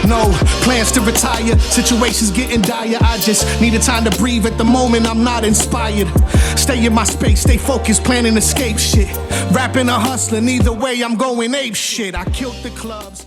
No plans to retire, situations getting dire. I just need a time to breathe at the moment, I'm not inspired. Stay in my space, stay focused, planning escape shit. Rapping or hustling, either way I'm going ape shit. I killed the clubs.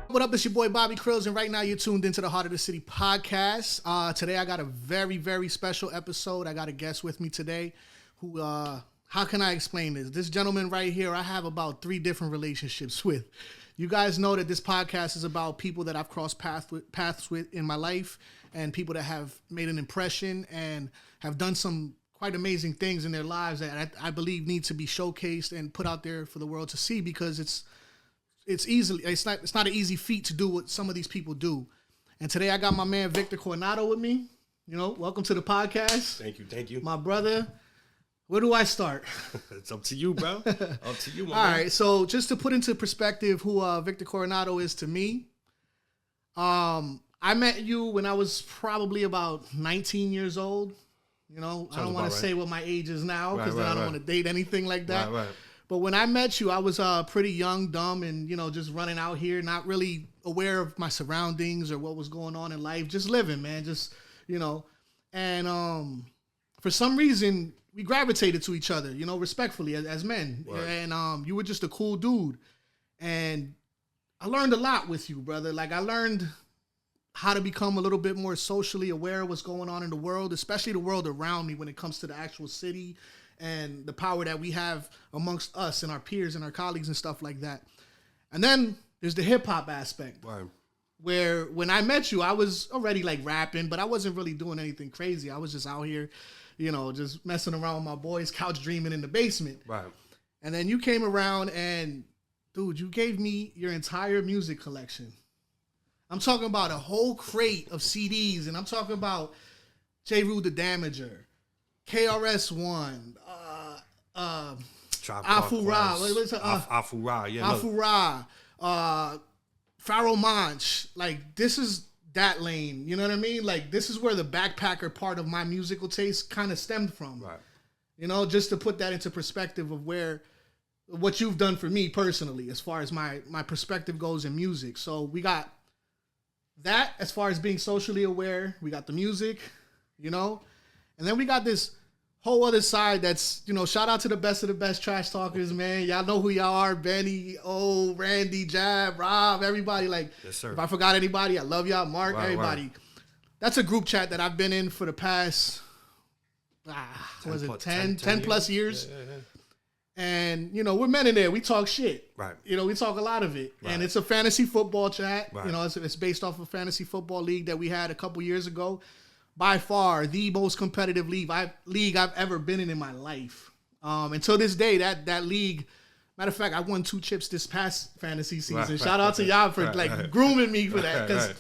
What up, it's your boy Bobby Crillz, and right now you're tuned into the Heart of the City podcast. Today I got a very, very special episode. I got a guest with me today who, how can I explain this? This gentleman right here, I have about 3 different relationships with. You guys know that this podcast is about people that I've crossed paths with in my life, and people that have made an impression and have done some quite amazing things in their lives that I believe need to be showcased and put out there for the world to see, because it's not an easy feat to do what some of these people do. And today I got my man Victor Coronado with me. You know, welcome to the podcast. Thank you. My brother. Where do I start? It's up to you, bro. Up to you, my All man. right, so just to put into perspective who Victor Coronado is to me, I met you when I was probably about 19 years old. You know, I don't want to say what my age is now, because then I don't want to date anything like that. Right. But when I met you, I was pretty young, dumb, and, you know, just running out here, not really aware of my surroundings or what was going on in life, just living, man, just, you know. And for some reason, we gravitated to each other, you know, respectfully as men. Right. And you were just a cool dude. And I learned a lot with you, brother. Like, I learned how to become a little bit more socially aware of what's going on in the world, especially the world around me when it comes to the actual city and the power that we have amongst us and our peers and our colleagues and stuff like that. And then there's the hip hop aspect, right, where when I met you, I was already like rapping, but I wasn't really doing anything crazy. I was just out here, you know, just messing around with my boys, couch dreaming in the basement. Right. And then you came around and, dude, you gave me your entire music collection. I'm talking about a whole crate of CDs, and I'm talking about J. Rue the Damager, KRS-One, Afura, Pharaoh Monch. Like, this is that lane, you know what I mean? Like, this is where the backpacker part of my musical taste kind of stemmed from. Right. You know, just to put that into perspective of what you've done for me personally, as far as my perspective goes in music. So we got that as far as being socially aware. We got the music, you know, and then we got this whole other side that's, you know, shout out to the best of the best trash talkers, man. Y'all know who y'all are. Benny, Randy, Jab, Rob, everybody. Like, yes, sir. If I forgot anybody, I love y'all. Mark, everybody. Right. That's a group chat that I've been in for the past, 10 plus years. Yeah. And, you know, we're men in there. We talk shit. Right. You know, we talk a lot of it. Right. And it's a fantasy football chat. Right. You know, it's based off a fantasy football league that we had a couple years ago. By far, the most competitive league I've ever been in my life. Until this day, that league, matter of fact, I won 2 chips this past fantasy season. Right, Shout out to y'all for grooming me for that. Because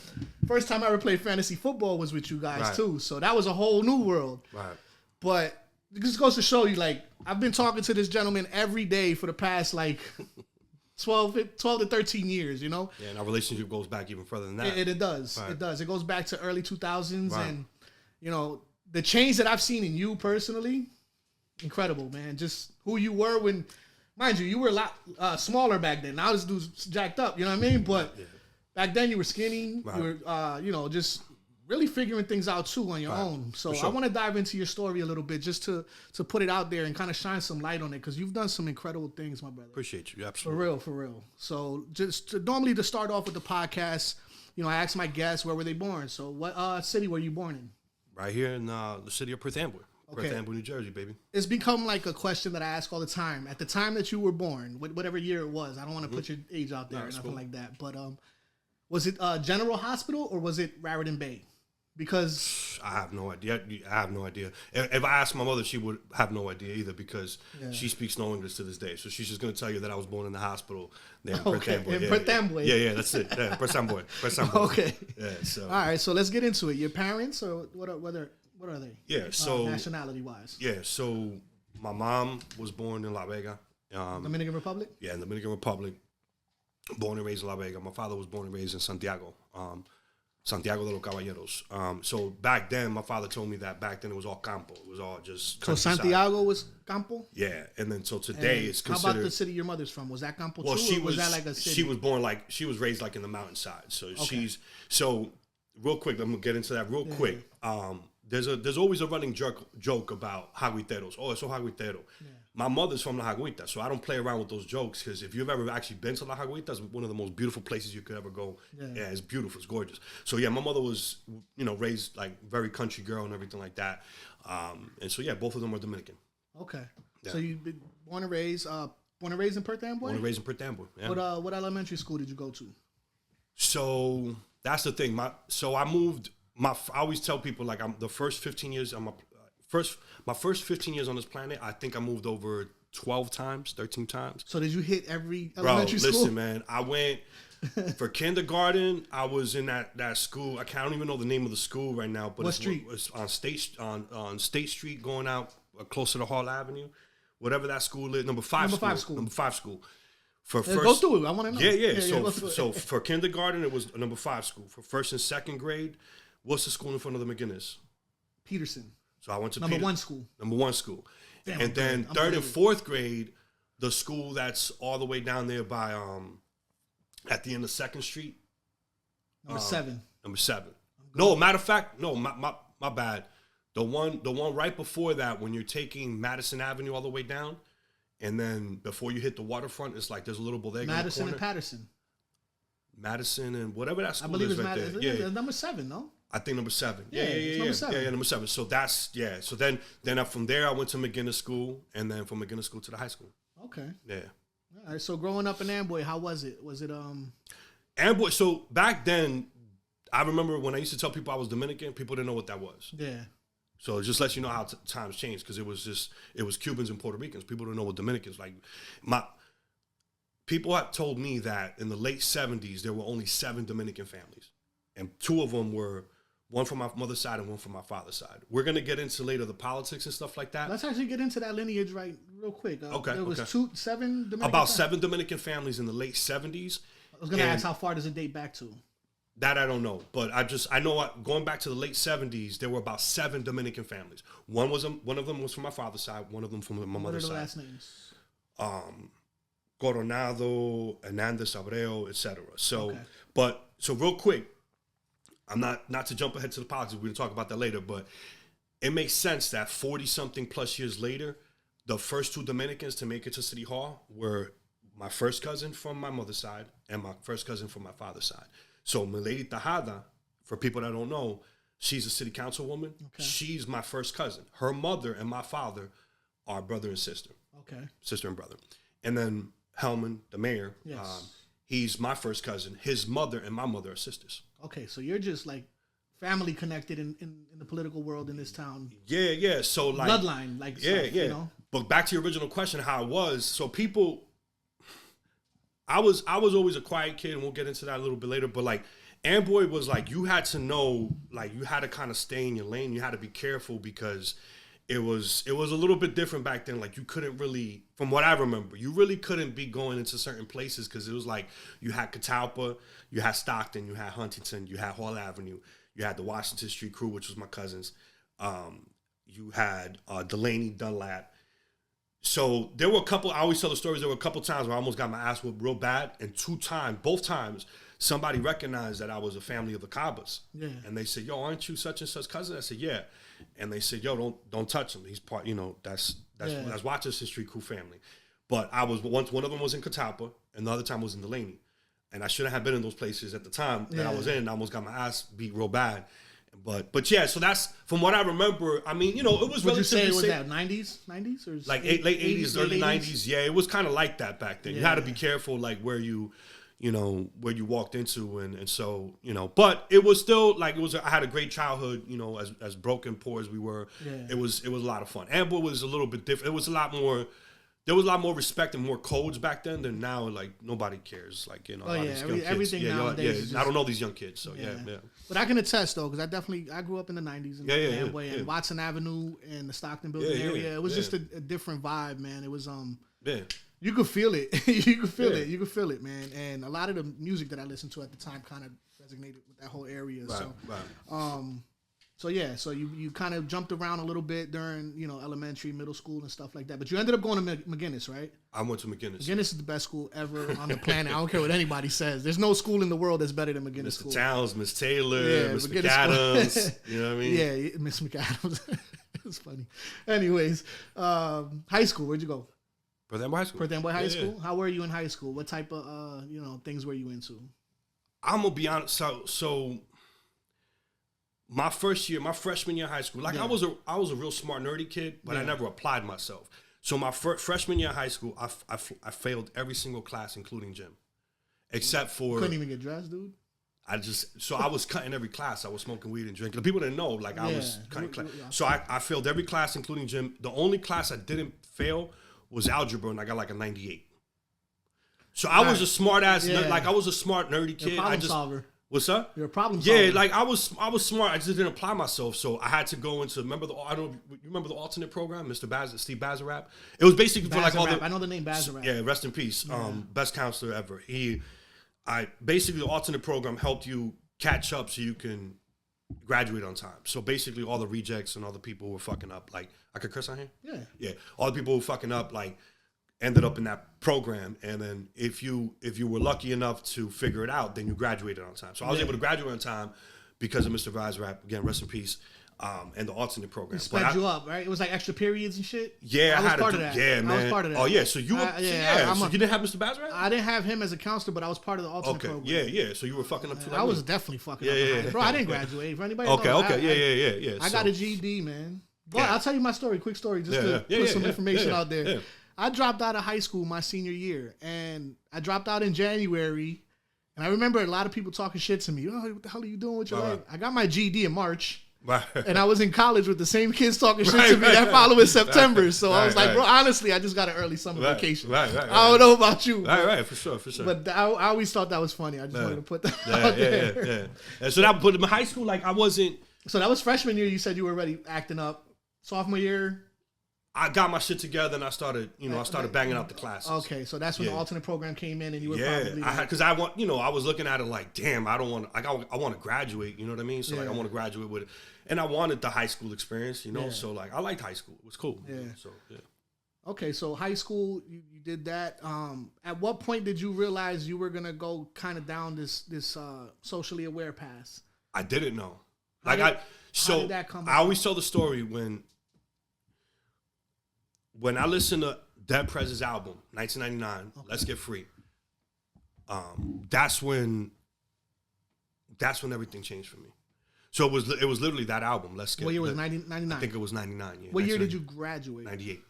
first time I ever played fantasy football was with you guys too. So that was a whole new world. Right. But it just goes to show you, like, I've been talking to this gentleman every day for the past, like, 12 to 13 years, you know? Yeah, and our relationship goes back even further than that. It does. Right. It does. It goes back to early 2000s. Right. And, you know, the change that I've seen in you personally, incredible, man. Just who you were when, mind you were a lot smaller back then. Now this dude's jacked up, you know what I mean? But back then you were skinny. Right. You were, you know, just really figuring things out too on your own. So sure. I want to dive into your story a little bit just to put it out there and kind of shine some light on it, because you've done some incredible things, my brother. Appreciate you. Absolutely. For real. So normally to start off with the podcast, you know, I ask my guests, where were they born? So what city were you born in? Right here in the city of Perth Amboy. Okay. Perth Amboy, New Jersey, baby. It's become like a question that I ask all the time. At the time that you were born, whatever year it was, I don't want to put your age out there or nothing like that, but was it General Hospital or was it Raritan Bay? Because I have no idea. If I asked my mother, she would have no idea either, because she speaks no English to this day. So she's just going to tell you that I was born in the hospital there in Perth Amboy. Perth Amboy. Yeah, that's it. Yeah, Perth Amboy. Okay. Yeah. So. All right. So let's get into it. Your parents, or what are they? Yeah. So nationality wise. Yeah. So my mom was born in La Vega. Dominican Republic? Yeah, in the Dominican Republic. Born and raised in La Vega. My father was born and raised in Santiago. Santiago de los Caballeros. So back then, my father told me that back then it was all campo. It was all just So Santiago was campo? Yeah, and then so today it's considered. How about the city your mother's from? Was that campo well, too, or was that like a city? She was born she was raised like in the mountainside. So so real quick, I'm gonna get into that real quick. There's always a running joke about Jaguiteros. Oh, it's so Jaguitero. Yeah. My mother's from La Jaguita, so I don't play around with those jokes because if you've ever actually been to La Jaguita, it's one of the most beautiful places you could ever go. Yeah, it's beautiful, it's gorgeous. So yeah, my mother was raised like very country girl and everything like that, and so yeah, both of them are Dominican. Okay, so you've been born and raised in Perth Amboy. Born and raised in Perth Amboy. Yeah. What elementary school did you go to? So that's the thing. I moved. I always tell people like I'm the first 15 years. My first 15 years on this planet, I think I moved over 12 times, 13 times. So did you hit every elementary school? Listen, man. I went for kindergarten. I was in that school. I don't even know the name of the school right now. But what street? It's on State Street, going out closer to Hall Avenue, whatever that school is. Number 5 school. Number 5 school. For first, go through it. I want to know. Yeah. So for kindergarten, it was number 5 school. For first and second grade, what's the school in front of the McGinnis? Peterson. So I went to Number 1 school. Number 1 school. Damn, and then third and fourth grade, the school that's all the way down there by at the end of 2nd Street. Number 7. Number 7. No, matter of fact, no, my bad. The one right before that, when you're taking Madison Avenue all the way down, and then before you hit the waterfront, it's like there's a little bodega. Madison and Patterson. Madison and whatever that school I believe is it's right Madison. there. Yeah, number 7, no? I think number 7. Yeah, number 7. Yeah, number 7. So that's So then from there I went to McGinnis School, and then from McGinnis School to the high school. Okay. Yeah. All right. So growing up in Amboy, how was it? Was it Amboy? So back then, I remember when I used to tell people I was Dominican, people didn't know what that was. Yeah. So it just lets you know how times changed because it was Cubans and Puerto Ricans. People don't know what Dominicans like. People had told me that in the late 70s there were only 7 Dominican families, and 2 of them were. One from my mother's side and one from my father's side. We're going to get into later the politics and stuff like that. Let's actually get into that lineage real quick. Okay. There was 7 Dominican About 7 Dominican families in the late 70s. I was going to ask how far does it date back to? That I don't know. But I know going back to the late 70s, there were about 7 Dominican families. One of them was from my father's side. One of them from my mother's side. What are the last names? Coronado, Hernandez, Abreu, etc. So real quick, I'm not to jump ahead to the politics. We're going to talk about that later, but it makes sense that 40-something plus years later, the first 2 Dominicans to make it to City Hall were my first cousin from my mother's side and my first cousin from my father's side. So Milady Tejada, for people that don't know, she's a city councilwoman. Okay. She's my first cousin. Her mother and my father are brother and sister. Okay. Sister and brother. And then Hellman, the mayor, he's my first cousin. His mother and my mother are sisters. Okay, so you're just like family connected in the political world in this town. Yeah. So like bloodline, like stuff, you know? But back to your original question, how it was. So people, I was always a quiet kid, and we'll get into that a little bit later. But like Amboy was like, you had to know, like you had to kind of stay in your lane. You had to be careful because it was a little bit different back then. Like you couldn't really, from what I remember, you really couldn't be going into certain places because it was like you had Catalpa, you had Stockton, you had Huntington, you had Hall Avenue, you had the Washington Street crew, which was my cousins. You had Delaney, Dunlap. So there were a couple, I always tell the stories, there were a couple times where I almost got my ass whooped real bad. And both times, somebody recognized that I was a family of the Cabas. Yeah. And they said, yo, aren't you such and such cousin? I said, yeah. And they said, yo, don't touch him. He's part, that's Washington Street crew family. But I was, one of them was in Catalpa, and the other time was in Delaney. And I shouldn't have been in those places at the time that I was in. I almost got my ass beat real bad. But yeah, so that's, from what I remember, I mean, it was Would you say it was that 90s? Or like late 80s, early 90s? Yeah, it was kind of like that back then. You had to be careful, like, where you walked into, and so, but it was still, like, I had a great childhood, as broken, poor as we were. Yeah. It was a lot of fun. Amboy was a little bit different. It was there was a lot more respect and more codes back then than now. Like, nobody cares. Like, everything nowadays. I don't know these young kids, so yeah. But I can attest, though, because I grew up in the 90s in Amboy and Watson Avenue and the Stockton building area. It was just a different vibe, man. It was You could feel it. You could feel it. You could feel it, man. And a lot of the music that I listened to at the time kind of resonated with that whole area. So yeah, so you kind of jumped around a little bit during, elementary, middle school and stuff like that. But you ended up going to McGinnis, right? I went to McGinnis. McGinnis is the best school ever on the planet. I don't care what anybody says. There's no school in the world that's better than McGinnis Mr. School. Towns, Miss Taylor, Miss McAdams. You know what I mean? Yeah, Miss McAdams. It's funny. Anyways, high school, where'd you go? Perth Amboy High School. Perth Amboy High School? How were you in high school? What type of, things were you into? I'm going to be honest. So my freshman year of high school, I was a real smart, nerdy kid, but I never applied myself. So my freshman year of high school, I failed every single class, including gym, except for... Couldn't even get dressed, dude? I was cutting every class. I was smoking weed and drinking. The people didn't know, I was cutting class. So I failed every class, including gym. The only class I didn't fail was algebra, and I got like a 98. So I was a smart ass, I was a smart, nerdy kid. You're a problem solver. What's up? You're a problem solver. Yeah, I was smart. I just didn't apply myself. So I had to go into, you remember the alternate program, Steve Bazarap? It was basically for like all the... I know the name Bazarap. Yeah, rest in peace. Yeah. Best counselor ever. Basically the alternate program helped you catch up so you can graduate on time. So basically all the rejects and all the people who were fucking up, I could curse on here? Yeah. Yeah. All the people who were fucking up, ended up in that program. And then if you were lucky enough to figure it out, then you graduated on time. So I was able to graduate on time because of Mr. Vizrap, again, rest in peace, and the alternate program. He sped you up, right? It was like extra periods and shit? Yeah, I was part of that. Yeah, man. I was part of that. Oh, yeah. So you were, so you didn't have Mr. Vizrap? I didn't have him as a counselor, but I was part of the alternate program. Yeah. So you were fucking up to that. I was definitely fucking up. Bro, I didn't graduate. For anybody Okay. I got a GED, man. But I'll tell you my story, quick story, just to put some information out there. Yeah. I dropped out of high school my senior year, and I dropped out in January, and I remember a lot of people talking shit to me. Oh, what the hell are you doing with your life? I got my GED in March, and I was in college with the same kids talking shit to me that following September. So I was like, bro, honestly, I just got an early summer vacation. I don't know about you. Right, for sure. But I always thought that was funny. I just wanted to put that out there. Yeah. And so but in high school, I wasn't... So that was freshman year. You said you were already acting up. Sophomore year... I got my shit together and I started banging out the classes. Okay, so that's when the alternate program came in and you were probably... because I was looking at it like, damn, I don't want... I want to graduate, you know what I mean? So, I want to graduate with it. And I wanted the high school experience, So, I liked high school. It was cool. Yeah. So, yeah. Okay, so high school, you did that. At what point did you realize you were going to go kind of down this socially aware path? I didn't know. How did that come I always tell the story when I listened to Dead Prez's album, 1999, Let's Get Free, that's when everything changed for me. So it was literally that album, Let's Get Free. What year was 99? I think it was 99, yeah. What year did you graduate? 98.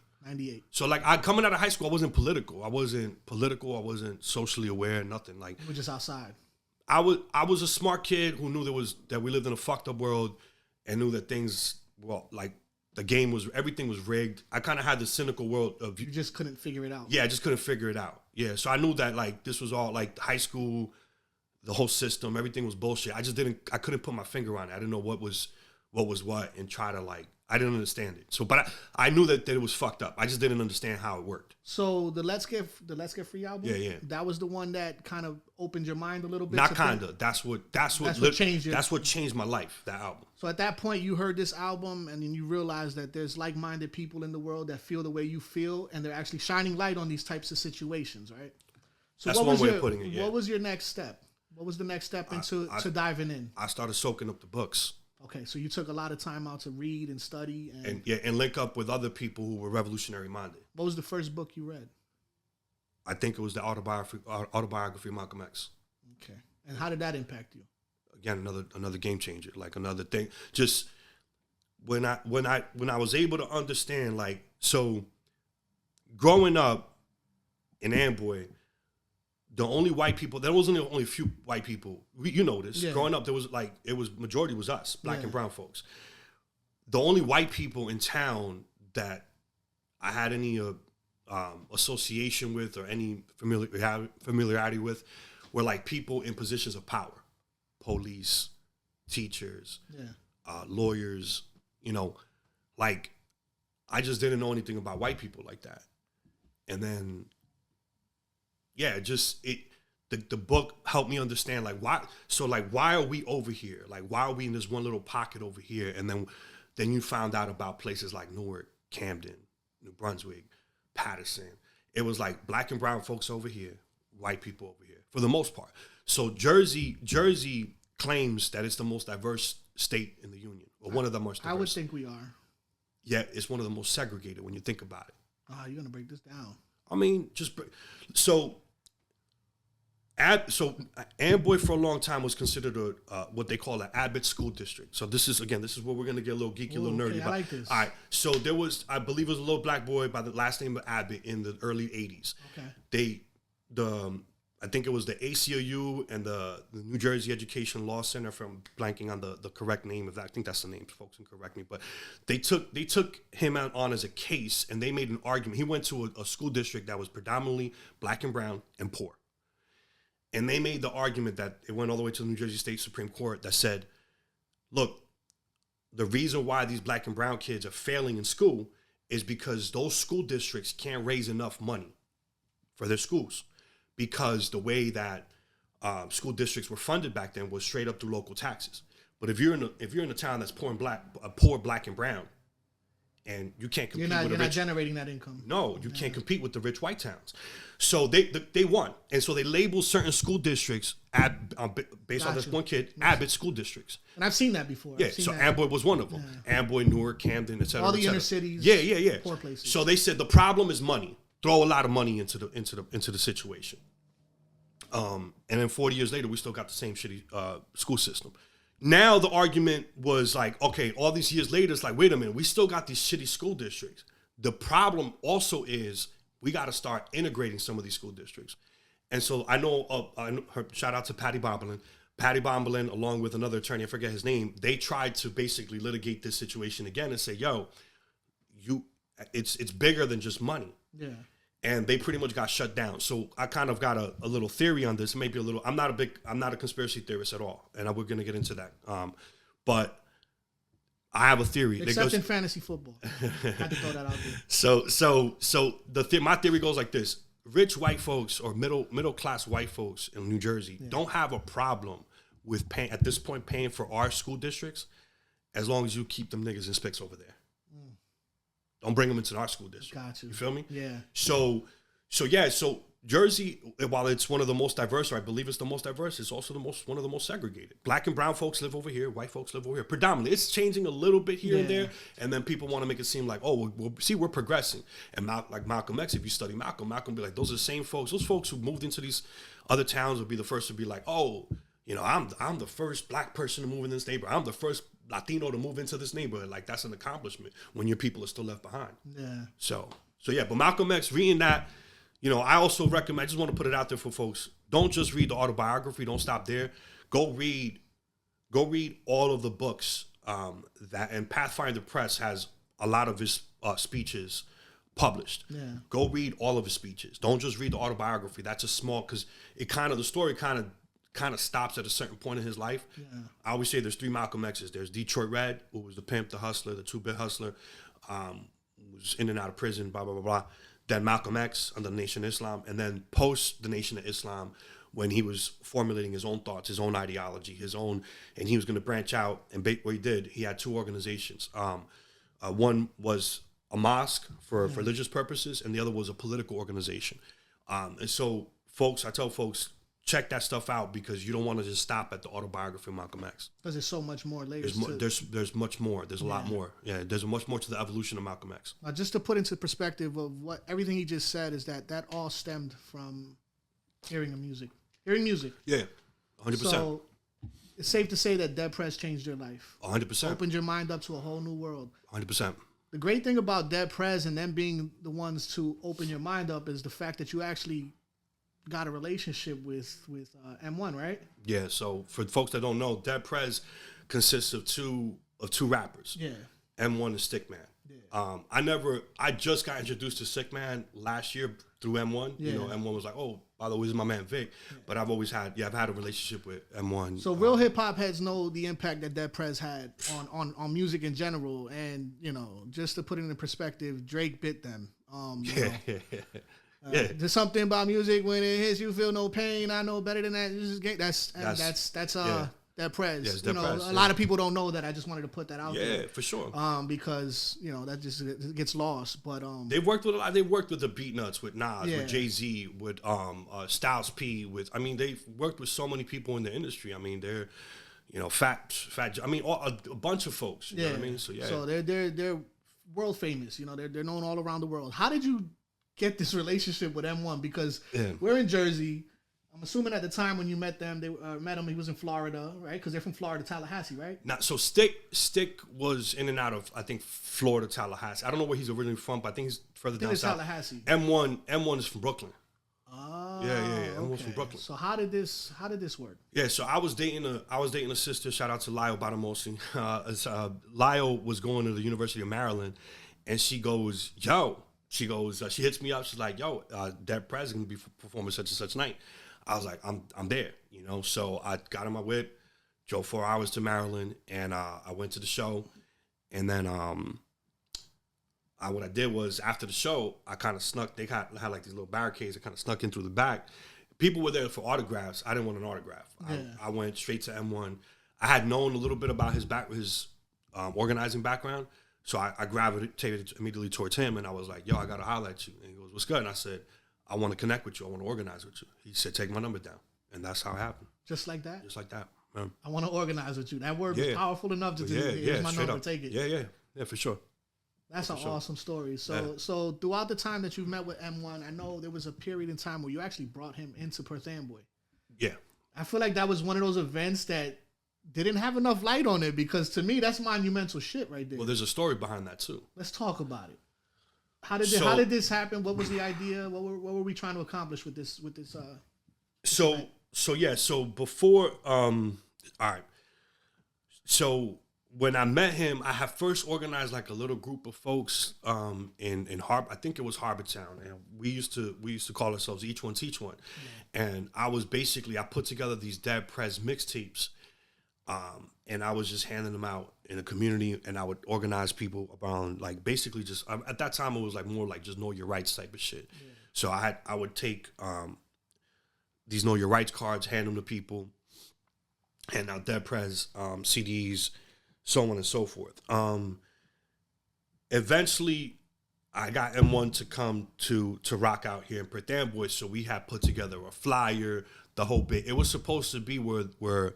So coming out of high school, I wasn't political. I wasn't socially aware, nothing. You were just outside. I was a smart kid who knew that we lived in a fucked up world and knew that things, the game was, everything was rigged. I kind of had the cynical world of... You just couldn't figure it out. Yeah, I just couldn't figure it out. Yeah, so I knew that, this was all, high school, the whole system, everything was bullshit. I couldn't put my finger on it. I didn't know what was what and try to, I didn't understand it. So, but I knew that it was fucked up. I just didn't understand how it worked. So the Let's Get Free album? Yeah. That was the one that kind of opened your mind a little bit? Not kinda. That's what changed it. That's what changed my life, that album. So at that point, you heard this album and then you realized that there's like-minded people in the world that feel the way you feel and they're actually shining light on these types of situations, right? So that's one way of putting it, yeah. What was your next step? What was the next step into diving in? I started soaking up the books. Okay, so you took a lot of time out to read and study and link up with other people who were revolutionary minded. What was the first book you read? I think it was the autobiography of Malcolm X. Okay, and how did that impact you? Again, another game changer, another thing. Just when I was able to understand, so growing up in Amboy, the only white people, there wasn't only a few white people. You know this. Yeah. Growing up, there was majority was us, black and brown folks. The only white people in town that I had any association with or any familiarity with were people in positions of power, police, teachers, lawyers. I just didn't know anything about white people like that. And then yeah, the book helped me understand like why. So like why are we over here? Like why are we in this one little pocket over here? And then you found out about places like Newark, Camden, New Brunswick, Patterson. It was like black and brown folks over here, white people over here, for the most part. So Jersey claims that it's the most diverse state in the union, or one of the most diverse. I would think we are. Yeah, it's one of the most segregated when you think about it. Oh, you're gonna break this down. I mean, Amboy for a long time was considered what they call an Abbott school district. So this is where we're gonna get a little geeky, a little nerdy. I like this. All right. So there was, I believe, it was a little black boy by the last name of Abbott in the early '80s. Okay. I think it was the ACLU and the New Jersey Education Law Center, if I'm blanking on the correct name of that. I think that's the name, folks can correct me. But they took him out on as a case, and they made an argument. He went to a school district that was predominantly black and brown and poor. And they made the argument that it went all the way to the New Jersey State Supreme Court that said, look, the reason why these black and brown kids are failing in school is because those school districts can't raise enough money for their schools. Because the way that school districts were funded back then was straight up through local taxes. But if you're in a town that's poor black and brown, and you can't compete you're not generating that income. No, you can't compete with the rich white towns. So they won, and so they labeled certain school districts based on this one kid Abbott school districts. And I've seen that before. Yeah, so Amboy was one of them. Yeah. Amboy, Newark, Camden, etc. All the inner cities. Yeah. Poor places. So they said the problem is money. Throw a lot of money into the situation. And then 40 years later, we still got the same shitty school system. Now the argument was like, okay, all these years later, it's like, wait a minute, we still got these shitty school districts. The problem also is we got to start integrating some of these school districts. And so I know, shout out to Patty Bomberlin. Patty Bomberlin, along with another attorney, I forget his name, they tried to basically litigate this situation again and say, yo, it's bigger than just money. Yeah. And they pretty much got shut down. So I kind of got a little theory on this. Maybe a little. I'm not a conspiracy theorist at all, and we're gonna get into that. But I have a theory. Except in fantasy football, I had to throw that out there. So my theory goes like this: rich white folks or middle class white folks in New Jersey don't have a problem with at this point paying for our school districts, as long as you keep them niggas in specs over there. Don't bring them into our school district. Got you. You feel me? Yeah. So Jersey, while it's one of the most diverse, or I believe it's the most diverse, it's also one of the most segregated. Black and brown folks live over here. White folks live over here. Predominantly, it's changing a little bit here and there, and then people want to make it seem like, oh, we're progressing. And like Malcolm X, if you study Malcolm be like, those are the same folks. Those folks who moved into these other towns would be the first to be like, oh, I'm the first black person to move in this neighborhood. I'm the first Latino to move into this neighborhood. Like, that's an accomplishment when your people are still left behind. Yeah. So yeah, but Malcolm X, reading that, I also recommend, I just want to put it out there for folks. Don't just read the autobiography. Don't stop there. Go read all of the books and Pathfinder Press has a lot of his speeches published. Yeah. Go read all of his speeches. Don't just read the autobiography. That's a small, because the story kind of stops at a certain point in his life. Yeah. I always say there's three Malcolm X's. There's Detroit Red, who was the pimp, the hustler, the two-bit hustler, was in and out of prison, blah, blah, blah, blah. Then Malcolm X under the Nation of Islam, and then post the Nation of Islam, when he was formulating his own thoughts, his own ideology, and he was going to branch out, and what he did, he had two organizations. One was a mosque for religious purposes, and the other was a political organization. And so I tell folks, check that stuff out, because you don't want to just stop at the autobiography of Malcolm X. Because there's so much more layers. There's much more. There's a lot more. Yeah, there's much more to the evolution of Malcolm X. Just to put into perspective of what everything he just said is that all stemmed from hearing music. Yeah, 100%. So it's safe to say that Dead Prez changed your life. 100%. Opened your mind up to a whole new world. 100%. The great thing about Dead Prez and them being the ones to open your mind up is the fact that you actually got a relationship with M1, right? Yeah. So for folks that don't know, Dead Prez consists of two rappers. Yeah. M1 and Stickman. Yeah. I just got introduced to Stickman last year through M1. Yeah. M1 was like, oh, by the way, this is my man Vic. Yeah. But I've had a relationship with M1. So real hip hop heads know the impact that Dead Prez had on music in general, and just to put it in perspective, Drake bit them. There's something about music when it hits you feel no pain. I know better than that. That's that Prez. Yes, you know, Prez, a lot of people don't know that. I just wanted to put that out there. Yeah, for sure. Because you know that just gets lost. But they worked with a lot. They worked with the Beatnuts, with Nas, with Jay-Z, with Styles P. I mean, they've worked with so many people in the industry. I mean, they're, you know, fat. I mean, a bunch of folks. You know what I mean? So yeah. So they're world famous. You know, they're known all around the world. How did you get this relationship with M1? Because we're in Jersey. I'm assuming at the time when you met them, he was in Florida, right? Because they're from Florida, Tallahassee, right? So Stick was in and out of, I think, Florida, Tallahassee. I don't know where he's originally from, but I think he's further down south. Tallahassee. M1 is from Brooklyn. Oh, yeah. M1's from Brooklyn. So how did this work? Yeah, so I was dating a sister. Shout out to Lyle Batamosi. Lyle was going to the University of Maryland, and she goes, she hits me up. She's like, Deb Prez is gonna be performing such and such night. I was like, I'm there, you know. So I got in my whip, drove 4 hours to Maryland, and I went to the show. And then what I did was, after the show, I kind of snuck. They had like these little barricades. I kind of snuck in through the back. People were there for autographs. I didn't want an autograph. Yeah. I went straight to M1. I had known a little bit about his organizing background, so I gravitated immediately towards him, and I was like, I gotta holler at you. And he goes, what's good? And I said, I want to connect with you. I want to organize with you. He said, take my number down. And that's how it happened. Just like that? Just like that. I want to organize with you. That word was powerful enough to here's my number, take it. Yeah, for sure. That's an awesome story. So throughout the time that you met with M1, I know there was a period in time where you actually brought him into Perth Amboy. Yeah. I feel like that was one of those events that didn't have enough light on it, because to me, that's monumental shit right there. Well, there's a story behind that too. Let's talk about it. How did this happen? What was the idea? What were we trying to accomplish with this? So before, all right. So when I met him, I had first organized like a little group of folks in I think it was Harbortown, and we used to call ourselves Each One Teach One, and I put together these Deb Prez mixtapes, and I was just handing them out in the community, and I would organize people around, like, basically just at that time it was like more like just know your rights type of shit. Yeah. So I would take these know your rights cards, hand them to people, hand out Deb Prez CDs, so on and so forth. Eventually, I got M1 to come to rock out here in Perth Amboy, so we had put together a flyer, the whole bit. It was supposed to be where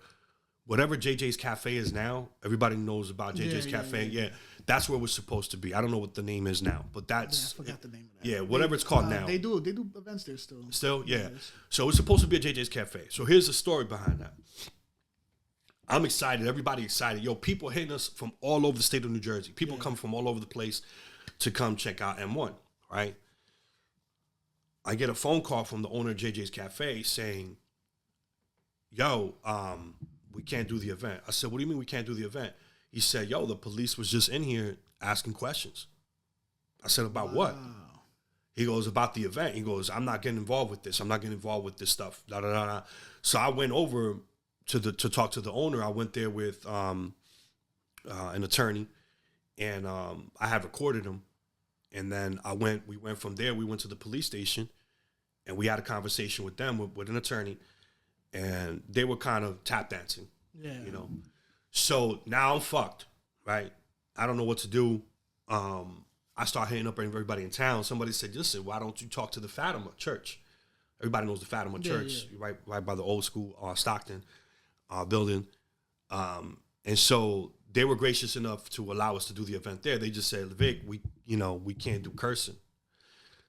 whatever JJ's Cafe is now, everybody knows about JJ's Cafe. Yeah, that's where it was supposed to be. I don't know what the name is now, but that's... I forgot the name of that. Yeah, whatever it's called now. They do events there still. Still? Yeah. So it was supposed to be at JJ's Cafe. So here's the story behind that. I'm excited. Everybody excited. People hitting us from all over the state of New Jersey. People come from all over the place to come check out M1, right? I get a phone call from the owner of JJ's Cafe saying, we can't do the event. I said, what do you mean we can't do the event? He said, the police was just in here asking questions. I said, about what? He goes, about the event. He goes, I'm not getting involved with this. I'm not getting involved with this stuff. Da, da, da, da. So I went over to talk to the owner. I went there with an attorney, and I had recorded him. And then we went from there. We went to the police station, and we had a conversation with them, with an attorney. And they were kind of tap dancing, So now I'm fucked, right? I don't know what to do. I start hitting up everybody in town. Somebody said, listen, why don't you talk to the Fatima Church? Everybody knows the Fatima Church, right by the old school Stockton building. And so they were gracious enough to allow us to do the event there. They just said, Vic, we can't do cursing.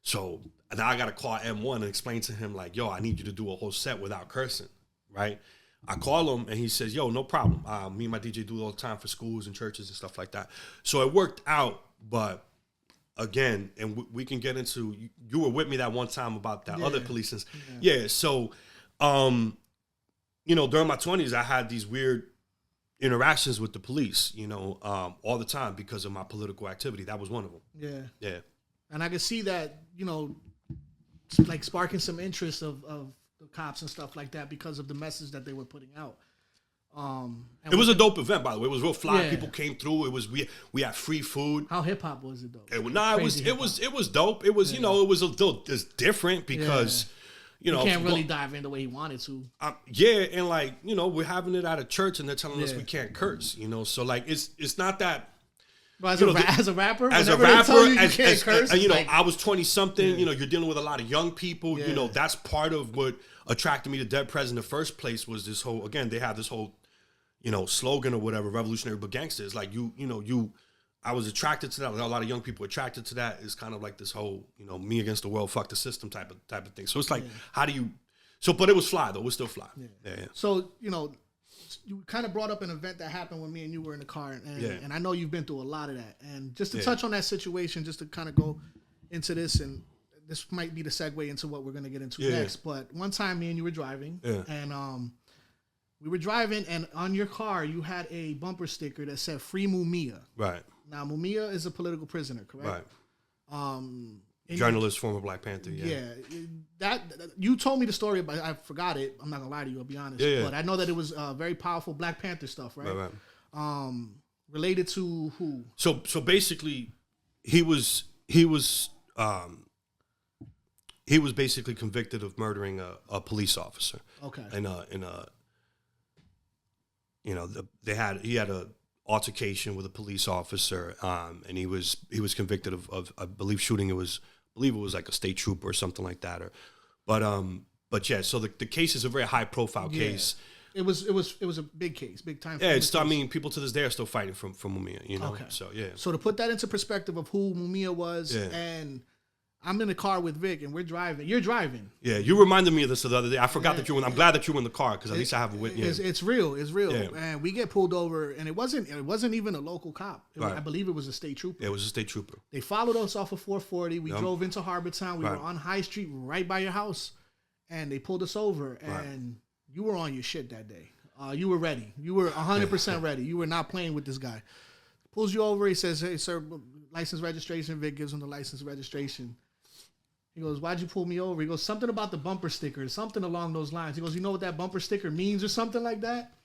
So now I got to call M1 and explain to him, like, I need you to do a whole set without cursing, right? I call him, and he says, no problem. Me and my DJ do it all the time for schools and churches and stuff like that. So it worked out, but again, and we can get into, you were with me that one time about that other police. So, during my 20s, I had these weird interactions with the police, all the time because of my political activity. That was one of them. Yeah. And I could see that, like sparking some interest of the cops and stuff like that because of the message that they were putting out. It was a dope event, by the way. It was real fly. Yeah. People came through. It was we had free food. How hip hop was it though? It was dope. It was it's different because you can't really dive in the way he wanted to. And like we're having it at a church and they're telling us we can't curse. So like it's not that. But as a rapper, I was 20 something. You're dealing with a lot of young people. That's part of what attracted me to Dead Prez in the first place was this whole. Again, they have this whole, slogan or whatever, revolutionary but gangsters. Like I was attracted to that. A lot of young people attracted to that. It's kind of like this whole, me against the world, fuck the system type of thing. So it's like, how do you? So, but it was fly though. It was still fly. Yeah. So you kind of brought up an event that happened when me and you were in the car, and I know you've been through a lot of that. And just to touch on that situation, just to kind of go into this, and this might be the segue into what we're going to get into next. But one time, me and you were driving, and we were driving, and on your car, you had a bumper sticker that said "Free Mumia." Right. Now, Mumia is a political prisoner, correct? Right. Journalist, former Black Panther. Yeah. That you told me the story, but I forgot it. I'm not gonna lie to you. I'll be honest. But I know that it was very powerful Black Panther stuff, right? Right. Related to who? So basically, he was basically convicted of murdering a police officer. Okay. He had a altercation with a police officer, and he was convicted of I believe shooting. I believe it was like a state trooper or something like that. But yeah. So the case is a very high profile case. It was a big case, big time. Yeah, I mean, people to this day are still fighting for Mumia. Okay. So yeah. So to put that into perspective of who Mumia was, and I'm in the car with Vic, and we're driving. You're driving. Yeah, you reminded me of this the other day. I forgot that you were. I'm glad that you were in the car because at least I have a witness. It's real. It's real. Yeah. And we get pulled over, and it wasn't even a local cop. I believe it was a state trooper. Yeah, it was a state trooper. They followed us off of 440. We drove into Harbor Town. We were on High Street, right by your house, and they pulled us over. And you were on your shit that day. You were ready. You were 100% ready. You were not playing with this guy. Pulls you over. He says, "Hey, sir, license registration." Vic gives him the license registration. He goes, "Why'd you pull me over?" He goes, "Something about the bumper sticker, something along those lines." He goes, "You know what that bumper sticker means or something like that?"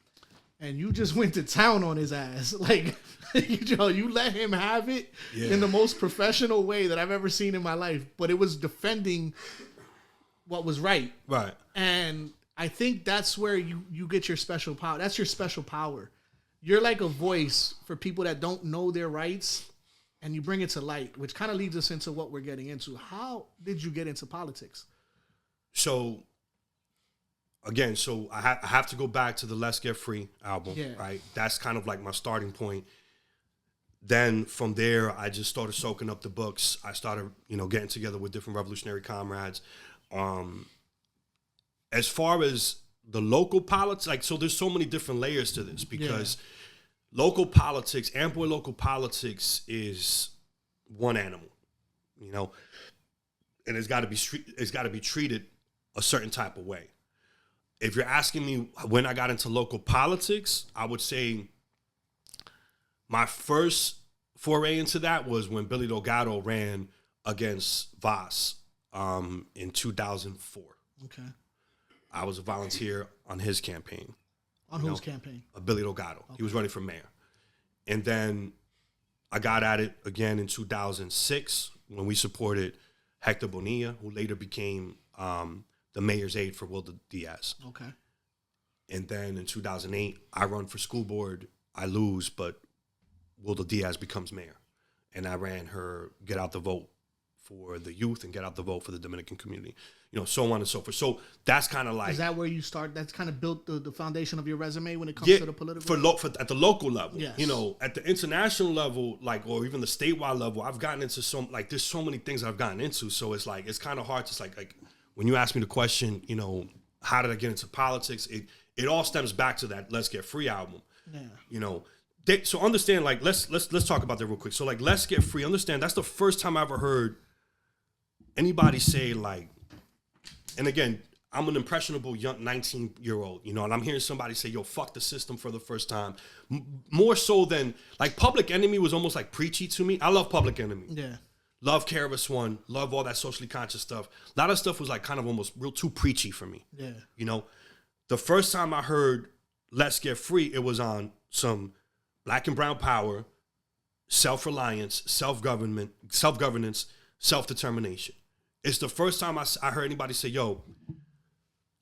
And you just went to town on his ass. Like, you let him have it in the most professional way that I've ever seen in my life. But it was defending what was right. Right. And I think that's where you get your special power. That's your special power. You're like a voice for people that don't know their rights. And you bring it to light, which kind of leads us into what we're getting into. How did you get into politics? So, again, I have to go back to the Let's Get Free album, right? That's kind of like my starting point. Then from there, I just started soaking up the books. I started, getting together with different revolutionary comrades. As far as the local politics, so there's so many different layers to this because... Yeah. Local politics, Amboy local politics is one animal, and it's got to be treated a certain type of way. If you're asking me when I got into local politics, I would say my first foray into that was when Billy Delgado ran against Vaz in 2004. Okay, I was a volunteer on his campaign. On whose campaign? Billy Delgado. Okay. He was running for mayor. And then I got at it again in 2006 when we supported Hector Bonilla, who later became the mayor's aide for Wilder Diaz. Okay. And then in 2008, I run for school board. I lose, but Wilder Diaz becomes mayor. And I ran her Get Out the Vote for the youth and Get Out the Vote for the Dominican community, so on and so forth. So that's kind of like... Is that where you start? That's kind of built the foundation of your resume when it comes to the political? For at the local level. Yes. At the international level, or even the statewide level, I've gotten into there's so many things I've gotten into. So it's like, it's kind of hard to like when you ask me the question, how did I get into politics? It all stems back to that Let's Get Free album. Yeah. So understand, let's talk about that real quick. So Let's Get Free, understand that's the first time I ever heard anybody say and again, I'm an impressionable young 19-year-old, and I'm hearing somebody say, "Yo, fuck the system" for the first time. More so than Public Enemy was almost preachy to me. I love Public Enemy. Yeah. Love KRS-One. Love all that socially conscious stuff. A lot of stuff was kind of almost real too preachy for me. Yeah. The first time I heard Let's Get Free, it was on some black and brown power, self-reliance, self-governance, self-determination. It's the first time I heard anybody say, yo,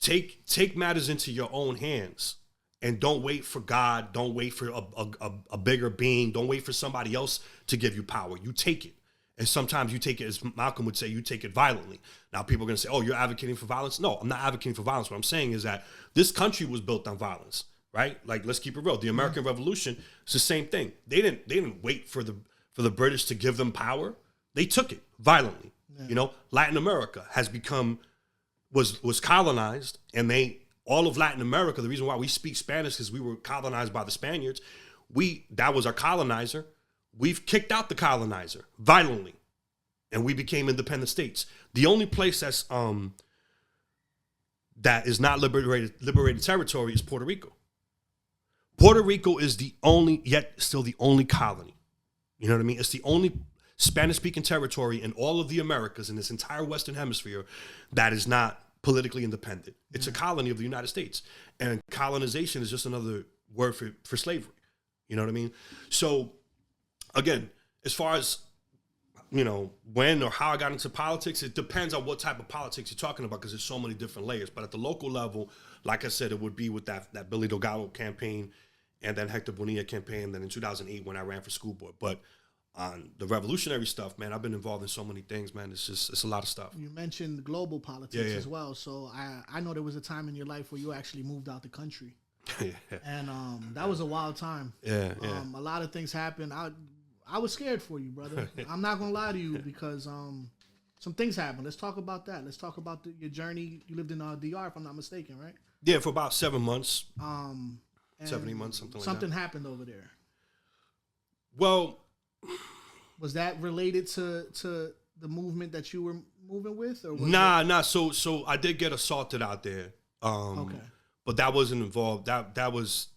take matters into your own hands and don't wait for God. Don't wait for a bigger being. Don't wait for somebody else to give you power. You take it. And sometimes you take it, as Malcolm would say, you take it violently. Now people are going to say, oh, you're advocating for violence. No, I'm not advocating for violence. What I'm saying is that this country was built on violence, right? Like, let's keep it real. The American Revolution, it's the same thing. They didn't wait for the British to give them power. They took it violently. Yeah. You know, Latin America was colonized, and all of Latin America, the reason why we speak Spanish is we were colonized by the Spaniards. That was our colonizer. We've kicked out the colonizer violently, and we became independent states. The only place that is not liberated territory is Puerto Rico. Puerto Rico is still the only colony. You know what I mean? It's the only Spanish-speaking territory in all of the Americas, in this entire Western Hemisphere, that is not politically independent. It's a colony of the United States. And colonization is just another word for slavery. You know what I mean? So, again, as far as, you know, when or how I got into politics, it depends on what type of politics you're talking about, because there's so many different layers. But at the local level, like I said, it would be with that Billy Delgado campaign, and then Hector Bonilla campaign, and then in 2008 when I ran for school board. But on the revolutionary stuff, man, I've been involved in so many things, man. It's a lot of stuff. You mentioned global politics as well. So I know there was a time in your life where you actually moved out the country. And that was a wild time. A lot of things happened. I was scared for you, brother. I'm not going to lie to you, because some things happened. Let's talk about that. Let's talk about your journey. You lived in DR, if I'm not mistaken, right? Yeah, for about 7 months. 70 months, something like that. Something happened over there. Well, was that related to the movement that you were moving with, or nah? So I did get assaulted out there. Okay, but that wasn't involved. That was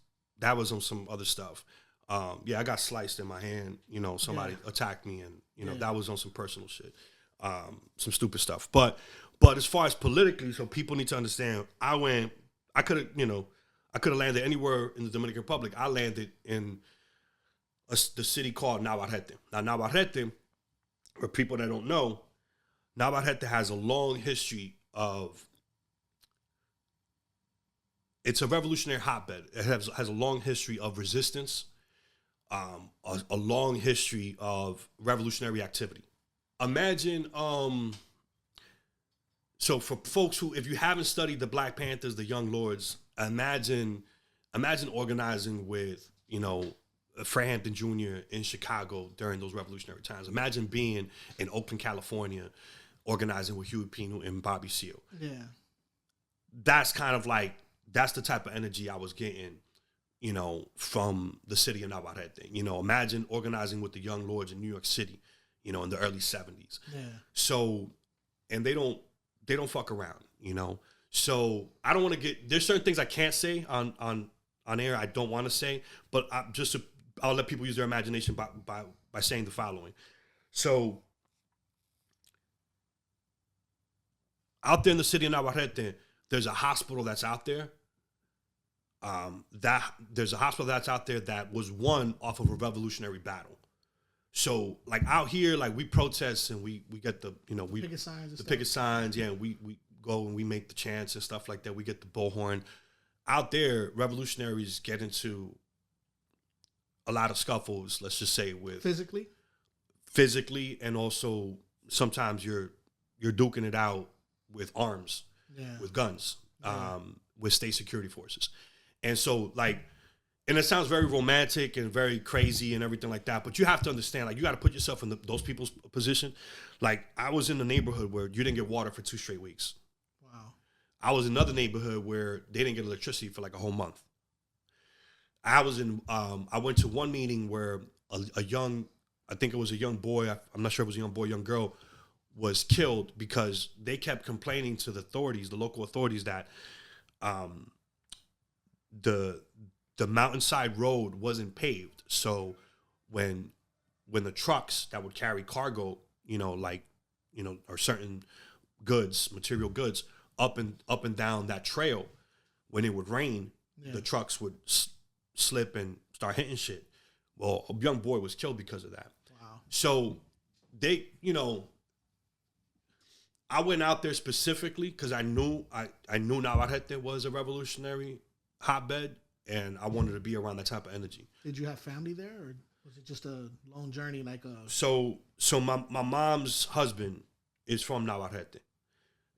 on some other stuff. I got sliced in my hand. You know, somebody attacked me, and you know that was on some personal shit, some stupid stuff. But as far as politically, so people need to understand, I could have landed anywhere in the Dominican Republic. I landed in the city called Navarrete. Now, Navarrete, for people that don't know, Navarrete has a long history of, it's a revolutionary hotbed. It has a long history of resistance, a long history of revolutionary activity. Imagine, so for folks who, if you haven't studied the Black Panthers, the Young Lords, imagine organizing with, you know, Fred Hampton Jr. in Chicago during those revolutionary times. Imagine being in Oakland, California, organizing with Huey P. Newton and Bobby Seale. Yeah. That's kind of like, that's the type of energy I was getting, you know, from the city of Navarrete. You know, imagine organizing with the Young Lords in New York City, you know, in the early 70s. Yeah. So, and they don't fuck around, you know. So I don't want to there's certain things I can't say on air. I don't want to say, but I'll let people use their imagination by saying the following. So out there in the city of Navarrete, there's a hospital that's out there. There's a hospital that's out there that was won off of a revolutionary battle. So like out here, like we protest and we get the, you know, picket signs, picket signs. Yeah. And we go and we make the chants and stuff like that. We get the bullhorn. Out there, revolutionaries get into a lot of scuffles, let's just say, with physically, and also sometimes you're duking it out with arms, with guns, with state security forces. And so like, and it sounds very romantic and very crazy and everything like that, but you have to understand, like, you got to put yourself in those people's position. Like, I was in a neighborhood where you didn't get water for 2 straight weeks. Wow. I was in another neighborhood where they didn't get electricity for like a whole month. I went to one meeting where I think it was a young boy, I'm not sure if it was a young boy, young girl, was killed because they kept complaining to the authorities, the local authorities, that the mountainside road wasn't paved. So when the trucks that would carry cargo, you know, like, you know, or certain goods, material goods, up and down that trail, when it would rain, the trucks would slip and start hitting shit. Well, a young boy was killed because of that. Wow. So they, I went out there specifically because I knew Navarrete was a revolutionary hotbed, and I wanted to be around that type of energy. Did you have family there, or was it just a lone journey? So my mom's husband is from Navarrete,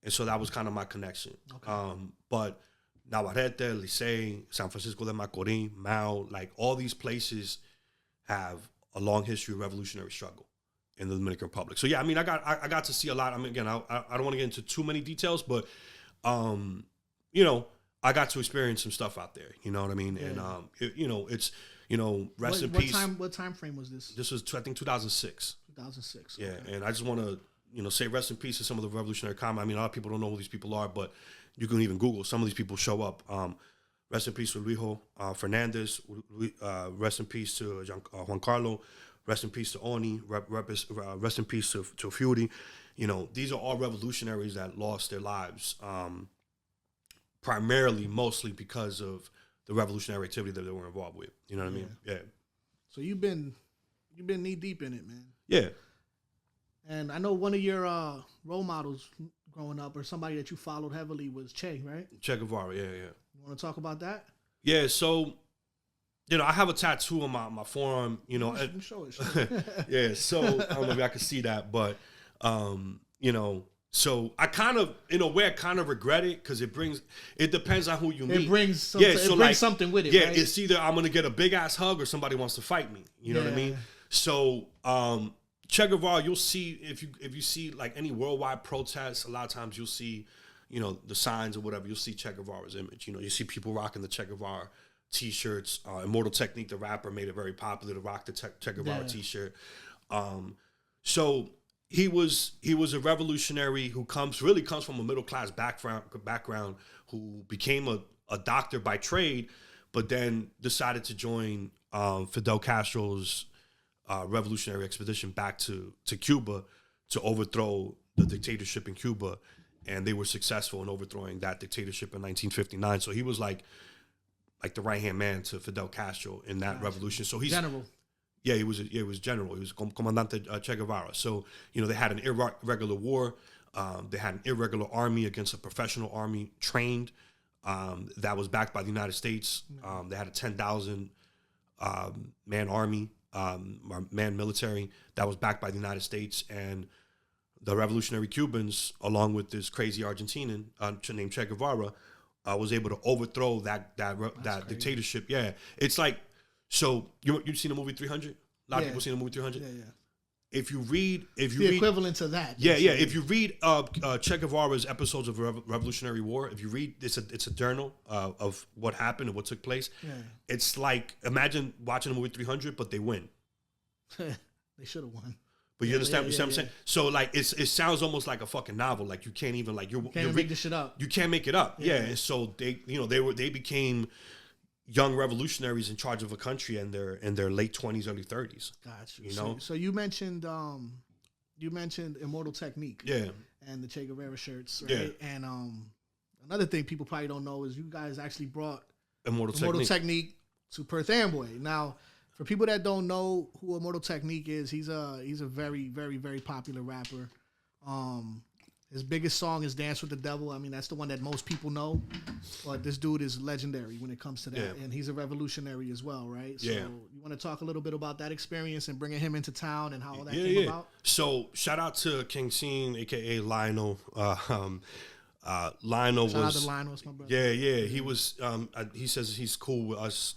and so that was kind of my connection. Okay. But Navarrete, Licey, San Francisco de Macorís, Mao, like all these places have a long history of revolutionary struggle in the Dominican Republic. So yeah, I mean, I got to see a lot. I mean, again, I don't want to get into too many details, but I got to experience some stuff out there. You know what I mean? Yeah. And it's rest in peace. What time frame was this? This was I think 2006. 2006. Yeah, okay. and I just want to say rest in peace to some of the revolutionary comrades. I mean, a lot of people don't know who these people are, but you can even Google. Some of these people show up. Rest in peace to Luijo Fernandez. Rest in peace to Juan Carlo. Rest in peace to Oni. Rest in peace to Fury. These are all revolutionaries that lost their lives, mostly because of the revolutionary activity that they were involved with. You know what I mean? Yeah. So you've been knee deep in it, man. Yeah. And I know one of your role models growing up, or somebody that you followed heavily, was Che, right? Che Guevara, yeah. You want to talk about that? Yeah, so, I have a tattoo on my forearm, Show it. Yeah, so, I don't know if I can see that, but, so I kind of, in a way, I kind of regret it because it depends on who you meet. It brings something with it, yeah, right? It's either I'm going to get a big-ass hug or somebody wants to fight me. You know what I mean? So, Che Guevara, you'll see if you see like any worldwide protests, a lot of times you'll see, the signs or whatever. You'll see Che Guevara's image. You see people rocking the Che Guevara T-shirts. Immortal Technique, the rapper, made it very popular to rock the Che Guevara T-shirt. So he was a revolutionary who comes from a middle class background who became a doctor by trade, but then decided to join Fidel Castro's revolutionary expedition back to Cuba to overthrow the dictatorship in Cuba, and they were successful in overthrowing that dictatorship in 1959. So he was like the right hand man to Fidel Castro in that revolution. So he's general. Yeah, he was general. He was Comandante Che Guevara. So they had an irregular war. They had an irregular army against a professional army trained that was backed by the United States. They had a 10,000 man army. Man military that was backed by the United States, and the revolutionary Cubans, along with this crazy Argentinian named Che Guevara, was able to overthrow that dictatorship. Yeah, it's like, so you've seen the movie 300? A lot of people seen the movie 300. Yeah. If you read equivalent to that. Yeah. If you read Che Guevara's episodes of Revolutionary War, if you read it's a journal of what happened and what took place. Yeah. It's like, imagine watching the movie 300, but they win. They should have won. But you understand what I'm saying? So like it sounds almost like a fucking novel. Like you can't even like you can't make this shit up. You can't make it up. Yeah. And so they became young revolutionaries in charge of a country in their late 20s, early 30s. Gotcha. So you mentioned Immortal Technique. Yeah. And the Che Guevara shirts, right? Yeah. And another thing people probably don't know is you guys actually brought Immortal Technique to Perth Amboy. Now, for people that don't know who Immortal Technique is, he's a very, very, very popular rapper. His biggest song is Dance with the Devil. I mean, that's the one that most people know. But this dude is legendary when it comes to that. Yeah. And he's a revolutionary as well, right? So you want to talk a little bit about that experience and bringing him into town and how all that came about? So shout out to King Scene, a.k.a. Lionel. Lionel shout out to Lionel, it's my brother. Yeah. He was, he says he's cool with us,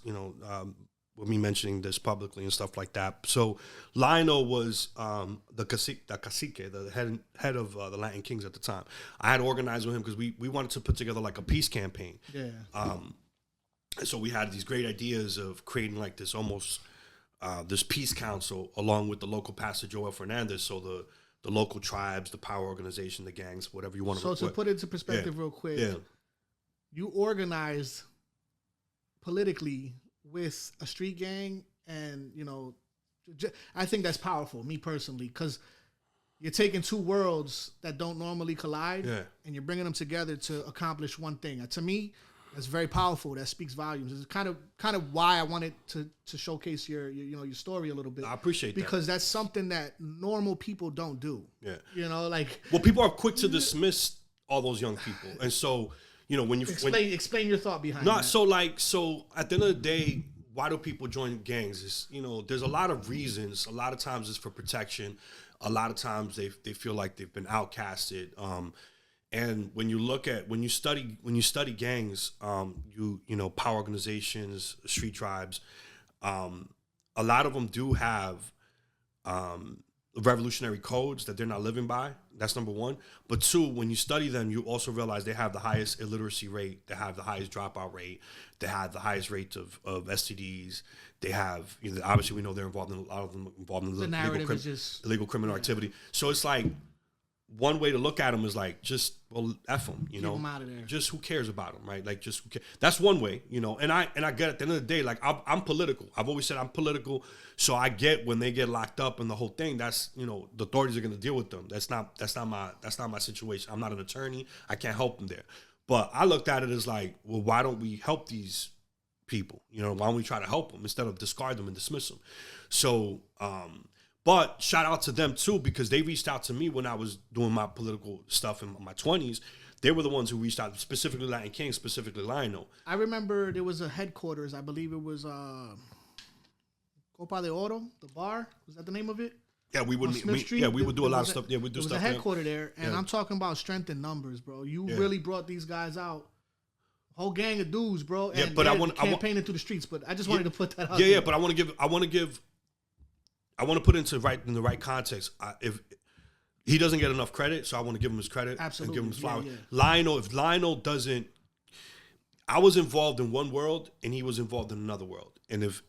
with me mentioning this publicly and stuff like that. So Lionel was the cacique, the head of the Latin Kings at the time. I had organized with him because we wanted to put together like a peace campaign. Yeah. So we had these great ideas of creating like this almost this peace council along with the local pastor Joel Fernandez. So the local tribes, the power organization, the gangs, whatever you want to. So to put it into perspective real quick, you organized politically with a street gang, and I think that's powerful, me personally, because you're taking two worlds that don't normally collide, and you're bringing them together to accomplish one thing. To me, That's very powerful. That speaks volumes. It's kind of why I wanted to showcase your your story a little bit. I appreciate that. Because that's something that normal people don't do. Yeah. Like... Well, people are quick to dismiss all those young people. And so, when you... Explain your thought behind that. So at the end of the day, why do people join gangs? Is there's a lot of reasons. A lot of times it's for protection. A lot of times they feel like they've been outcasted. And when you study gangs, power organizations, street tribes, a lot of them do have revolutionary codes that they're not living by. That's number one. But two, when you study them, you also realize they have the highest illiteracy rate, they have the highest dropout rate, they have the highest rates of STDs. They have, obviously we know they're involved in a lot of them involved in illegal criminal activity. So it's like, one way to look at them is like, just, well, F them, Keep them out of there. Just who cares about them, right? Like, just who cares? That's one way, and I get at the end of the day, like, I'm political. I've always said I'm political, so I get when they get locked up and the whole thing. That's, the authorities are going to deal with them. That's not my situation. I'm not an attorney. I can't help them there. But I looked at it as like, well, why don't we help these people? Why don't we try to help them instead of discard them and dismiss them? So, but shout out to them too, because they reached out to me when I was doing my political stuff in my 20s. They were the ones who reached out, specifically Latin King, specifically Lionel. I remember there was a headquarters. I believe it was Copa de Oro, the bar. Was that the name of it? Yeah, we would do a lot of stuff. Yeah, we do stuff. There was a headquarters there, and I'm talking about strength in numbers, bro. You really brought these guys out. Whole gang of dudes, bro. And but I want campaigning through the streets. But I just wanted to put that out. Yeah, but I want to put it in the right context. If he doesn't get enough credit, so I want to give him his credit. Absolutely. And give him his flowers. Yeah. If Lionel doesn't, I was involved in one world and he was involved in another world. And if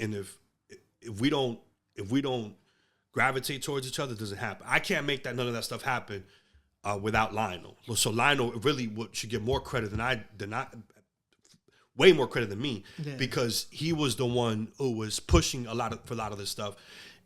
we don't gravitate towards each other, it doesn't happen. I can't make none of that stuff happen without Lionel. So Lionel really should get more credit than I way more credit than me, because he was the one who was pushing for a lot of this stuff.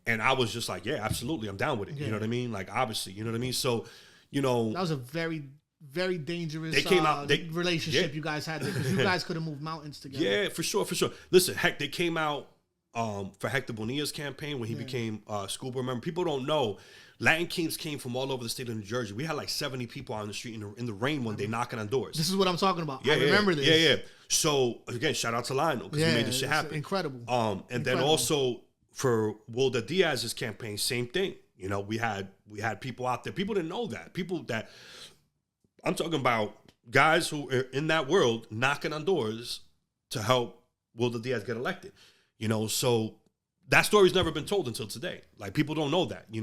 And I was just like, yeah, absolutely, I'm down with it. Yeah. You know what I mean? Like, obviously, you know what I mean? So, that was a very, very dangerous relationship you guys had there, because you guys could have moved mountains together. Yeah, for sure. Listen, heck, they came out for Hector Bonilla's campaign when he became school board member. People don't know, Latin Kings came from all over the state of New Jersey. We had like 70 people out on the street in the rain one day knocking on doors. This is what I'm talking about. I remember this. Yeah. So, again, shout out to Lionel, because he made this shit happen. Incredible. Then also, for Wilder Diaz's campaign, same thing. We had people out there. People didn't know that. People that I'm talking about, guys who are in that world knocking on doors to help Wilder Diaz get elected. So that story's never been told until today. Like, people don't know that. I knew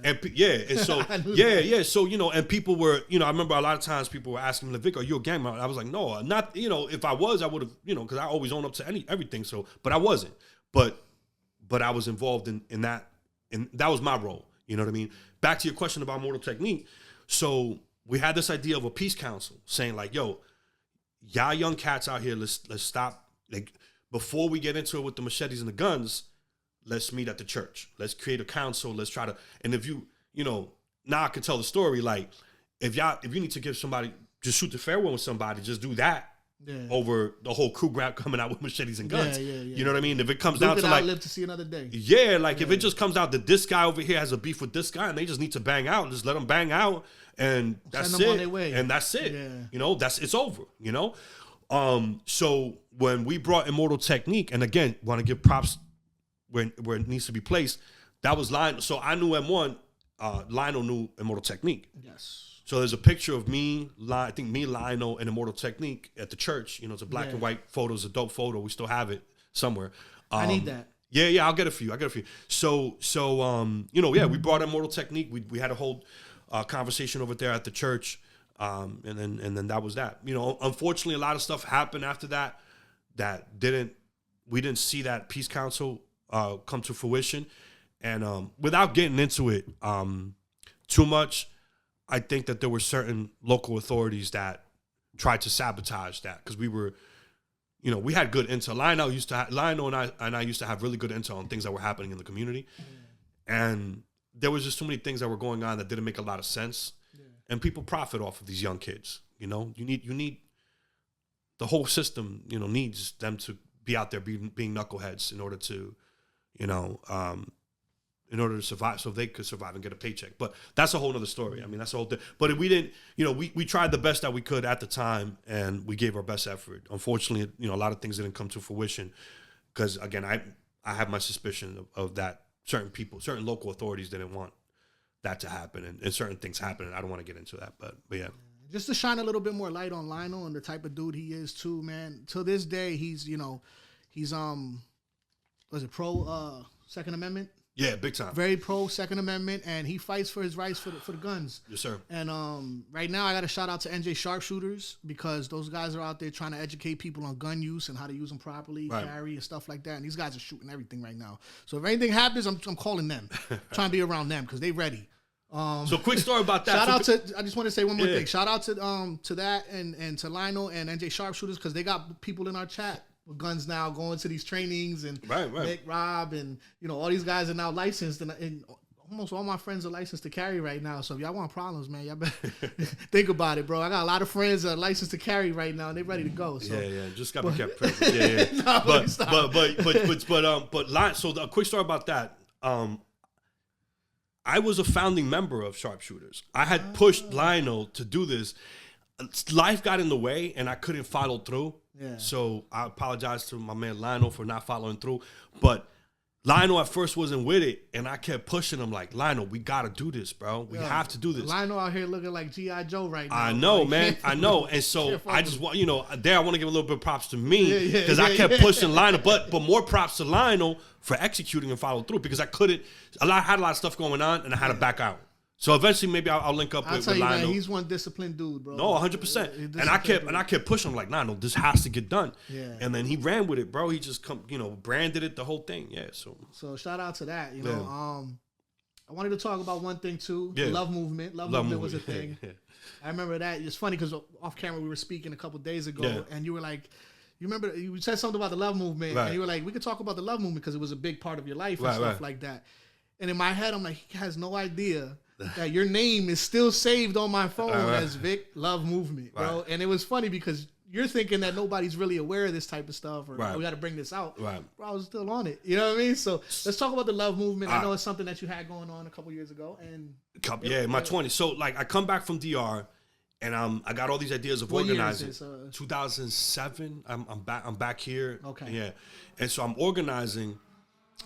that. And so So and people were, I remember a lot of times people were asking me, Vic, are you a gang member? I was like, no, I'm not. If I was, I would have, because I always own up to everything. So, but I wasn't. But I was involved in that, and that was my role. You know what I mean? Back to your question about Mortal Technique. So we had this idea of a peace council saying like, yo, y'all young cats out here, let's stop. Like, before we get into it with the machetes and the guns, let's meet at the church. Let's create a council. Let's try to, and if now I can tell the story. Like, if you need to give somebody, just shoot the fair one with somebody, just do that. Yeah. Over the whole crew coming out with machetes and guns. Yeah. You know what I mean? If it comes down to like, live to see another day. Yeah, like if it just comes out that this guy over here has a beef with this guy and they just need to bang out, just let them bang out, and that's it. On their way. And that's it. Yeah. It's over. So when we brought Immortal Technique, and again, want to give props where it needs to be placed, that was Lionel. So I knew M1. Lionel knew Immortal Technique. Yes. So there's a picture of me, Lionel, and Immortal Technique at the church. It's a black and white photo. It's a dope photo. We still have it somewhere. I need that. Yeah, I'll get it for you. So we brought Immortal Technique. We had a whole conversation over there at the church, and then that was that. Unfortunately, a lot of stuff happened after that we didn't see that peace council come to fruition. And without getting into it too much, I think that there were certain local authorities that tried to sabotage that, because we were, we had good intel. Lionel and I used to have really good intel on things that were happening in the community, and there was just too many things that were going on that didn't make a lot of sense, and people profit off of these young kids. You need the whole system, needs them to be out there being knuckleheads in order to, in order to survive, so they could survive and get a paycheck. But that's a whole other story. I mean, that's a whole thing. But we didn't, we tried the best that we could at the time, and we gave our best effort. Unfortunately, a lot of things didn't come to fruition because, again, I have my suspicion of that certain local authorities didn't want that to happen, and certain things happen, and I don't want to get into that, but yeah. Just to shine a little bit more light on Lionel and the type of dude he is too, man. To this day, he's was it pro Second Amendment? Yeah, big time. Very pro Second Amendment, and he fights for his rights for the guns. Yes, sir. And right now, I got to shout out to NJ Sharpshooters because those guys are out there trying to educate people on gun use and how to use them properly, carry and stuff like that. And these guys are shooting everything right now. So if anything happens, I'm calling them, trying to be around them because they ready. So quick story about that. I just want to say one more thing. Shout out to that and to Lionel and NJ Sharpshooters because they got people in our chat with guns now going to these trainings and Nick, Rob, and all these guys are now licensed and almost all my friends are licensed to carry right now. So if y'all want problems, man, y'all better think about it, bro. I got a lot of friends that are licensed to carry right now and they're ready to go. So. Yeah, just gotta be kept present. Yeah. So a quick story about that. I was a founding member of Sharpshooters. I had pushed Lionel to do this. Life got in the way and I couldn't follow through. Yeah. So I apologize to my man Lionel for not following through. But Lionel at first wasn't with it, and I kept pushing him like, Lionel, we got to do this, bro. We have to do this. Lionel out here looking like G.I. Joe right now. I know, man. I know. And so I just want, I want to give a little bit of props to me because I kept pushing Lionel. But more props to Lionel for executing and following through because I had a lot of stuff going on, and I had to back out. So eventually, maybe I'll link up with Lionel. Man, he's one disciplined dude, bro. No, 100%. And I kept pushing him like, nah, no, this has to get done. Yeah. And then he ran with it, bro. He just branded it, the whole thing. Yeah. So shout out to that. I wanted to talk about one thing too. The love movement. Love movement was a thing. Yeah. I remember that. It's funny because off camera we were speaking a couple days ago, and you were like, you remember you said something about the love movement, and you were like, we could talk about the love movement because it was a big part of your life and stuff like that. And in my head, I'm like, he has no idea that your name is still saved on my phone as Vic Love Movement, bro. And it was funny because you're thinking that nobody's really aware of this type of stuff or we got to bring this out. Right. Bro, I was still on it. You know what I mean? So let's talk about the Love Movement. I know it's something that you had going on a couple years ago. And my 20s. So like I come back from DR and I got all these ideas of organizing. 2007. I'm back here. Okay. Yeah. And so I'm organizing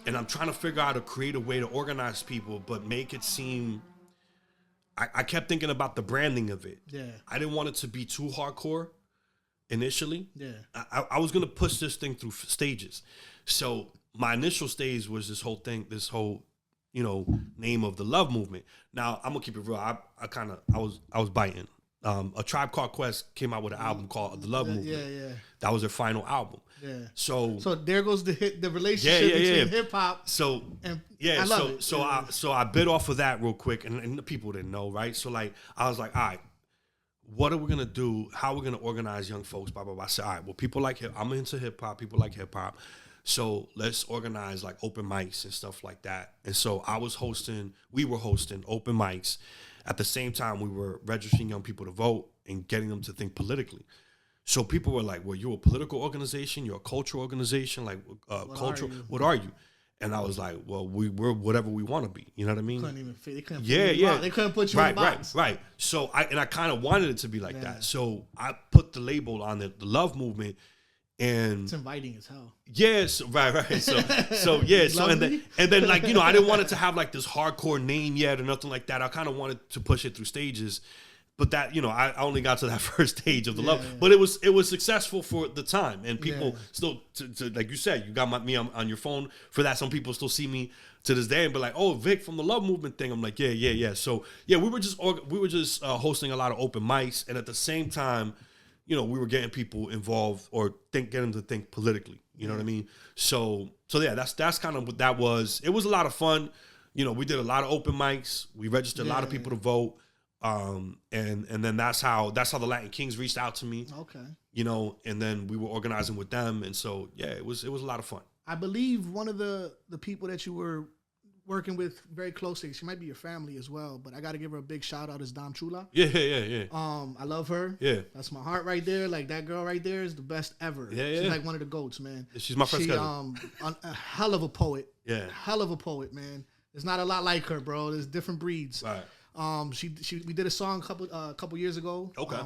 and I'm trying to figure out a creative way to organize people but make it seem I kept thinking about the branding of it. Yeah. I didn't want it to be too hardcore initially. Yeah. I was going to push this thing through stages. So my initial stage was this whole name of the Love Movement. Now, I'm going to keep it real. I was biting. A Tribe Called Quest came out with an album called The Love Movement. Yeah. That was their final album. Yeah. So there goes the relationship between hip hop. So I love it. So I bit off of that real quick, and the people didn't know, right? So like I was like, all right, what are we gonna do? How are we gonna organize young folks? Blah blah blah. I said, all right, well, people like I'm into hip hop. People like hip hop. So let's organize like open mics and stuff like that. And so we were hosting open mics. At the same time, we were registering young people to vote and getting them to think politically. So people were like, well, you're a political organization, you're a cultural organization, like cultural, what are you? And I was like, well, we're whatever we want to be. You know what I mean? They couldn't put you in a box. Right. So I kind of wanted it to be like that. So I put the label on the Love Movement. And it's inviting as hell. Yes, right. So yeah. So and then like, I didn't want it to have like this hardcore name yet or nothing like that. I kind of wanted to push it through stages. But that, I only got to that first stage of the love. Yeah. But it was successful for the time. And people still, to like you said, you got me on your phone for that. Some people still see me to this day and be like, oh, Vic from the Love Movement thing. I'm like, yeah. So, yeah, we were just hosting a lot of open mics. And at the same time, we were getting people involved or getting them to think politically. You know what I mean? So yeah, that's kind of what that was. It was a lot of fun. We did a lot of open mics. We registered a lot of people to vote. And then that's how the Latin Kings reached out to me. Okay. And then we were organizing with them. And so, yeah, it was a lot of fun. I believe one of the people that you were working with very closely. She might be your family as well, but I got to give her a big shout out. Is Dom Chula. Yeah. I love her. Yeah. That's my heart right there. Like, that girl right there is the best ever. Yeah. She's like one of the GOATs, man. She's my first cousin. A hell of a poet. Yeah. Hell of a poet, man. There's not a lot like her, bro. There's different breeds. Right. We did a song a couple years ago. Okay.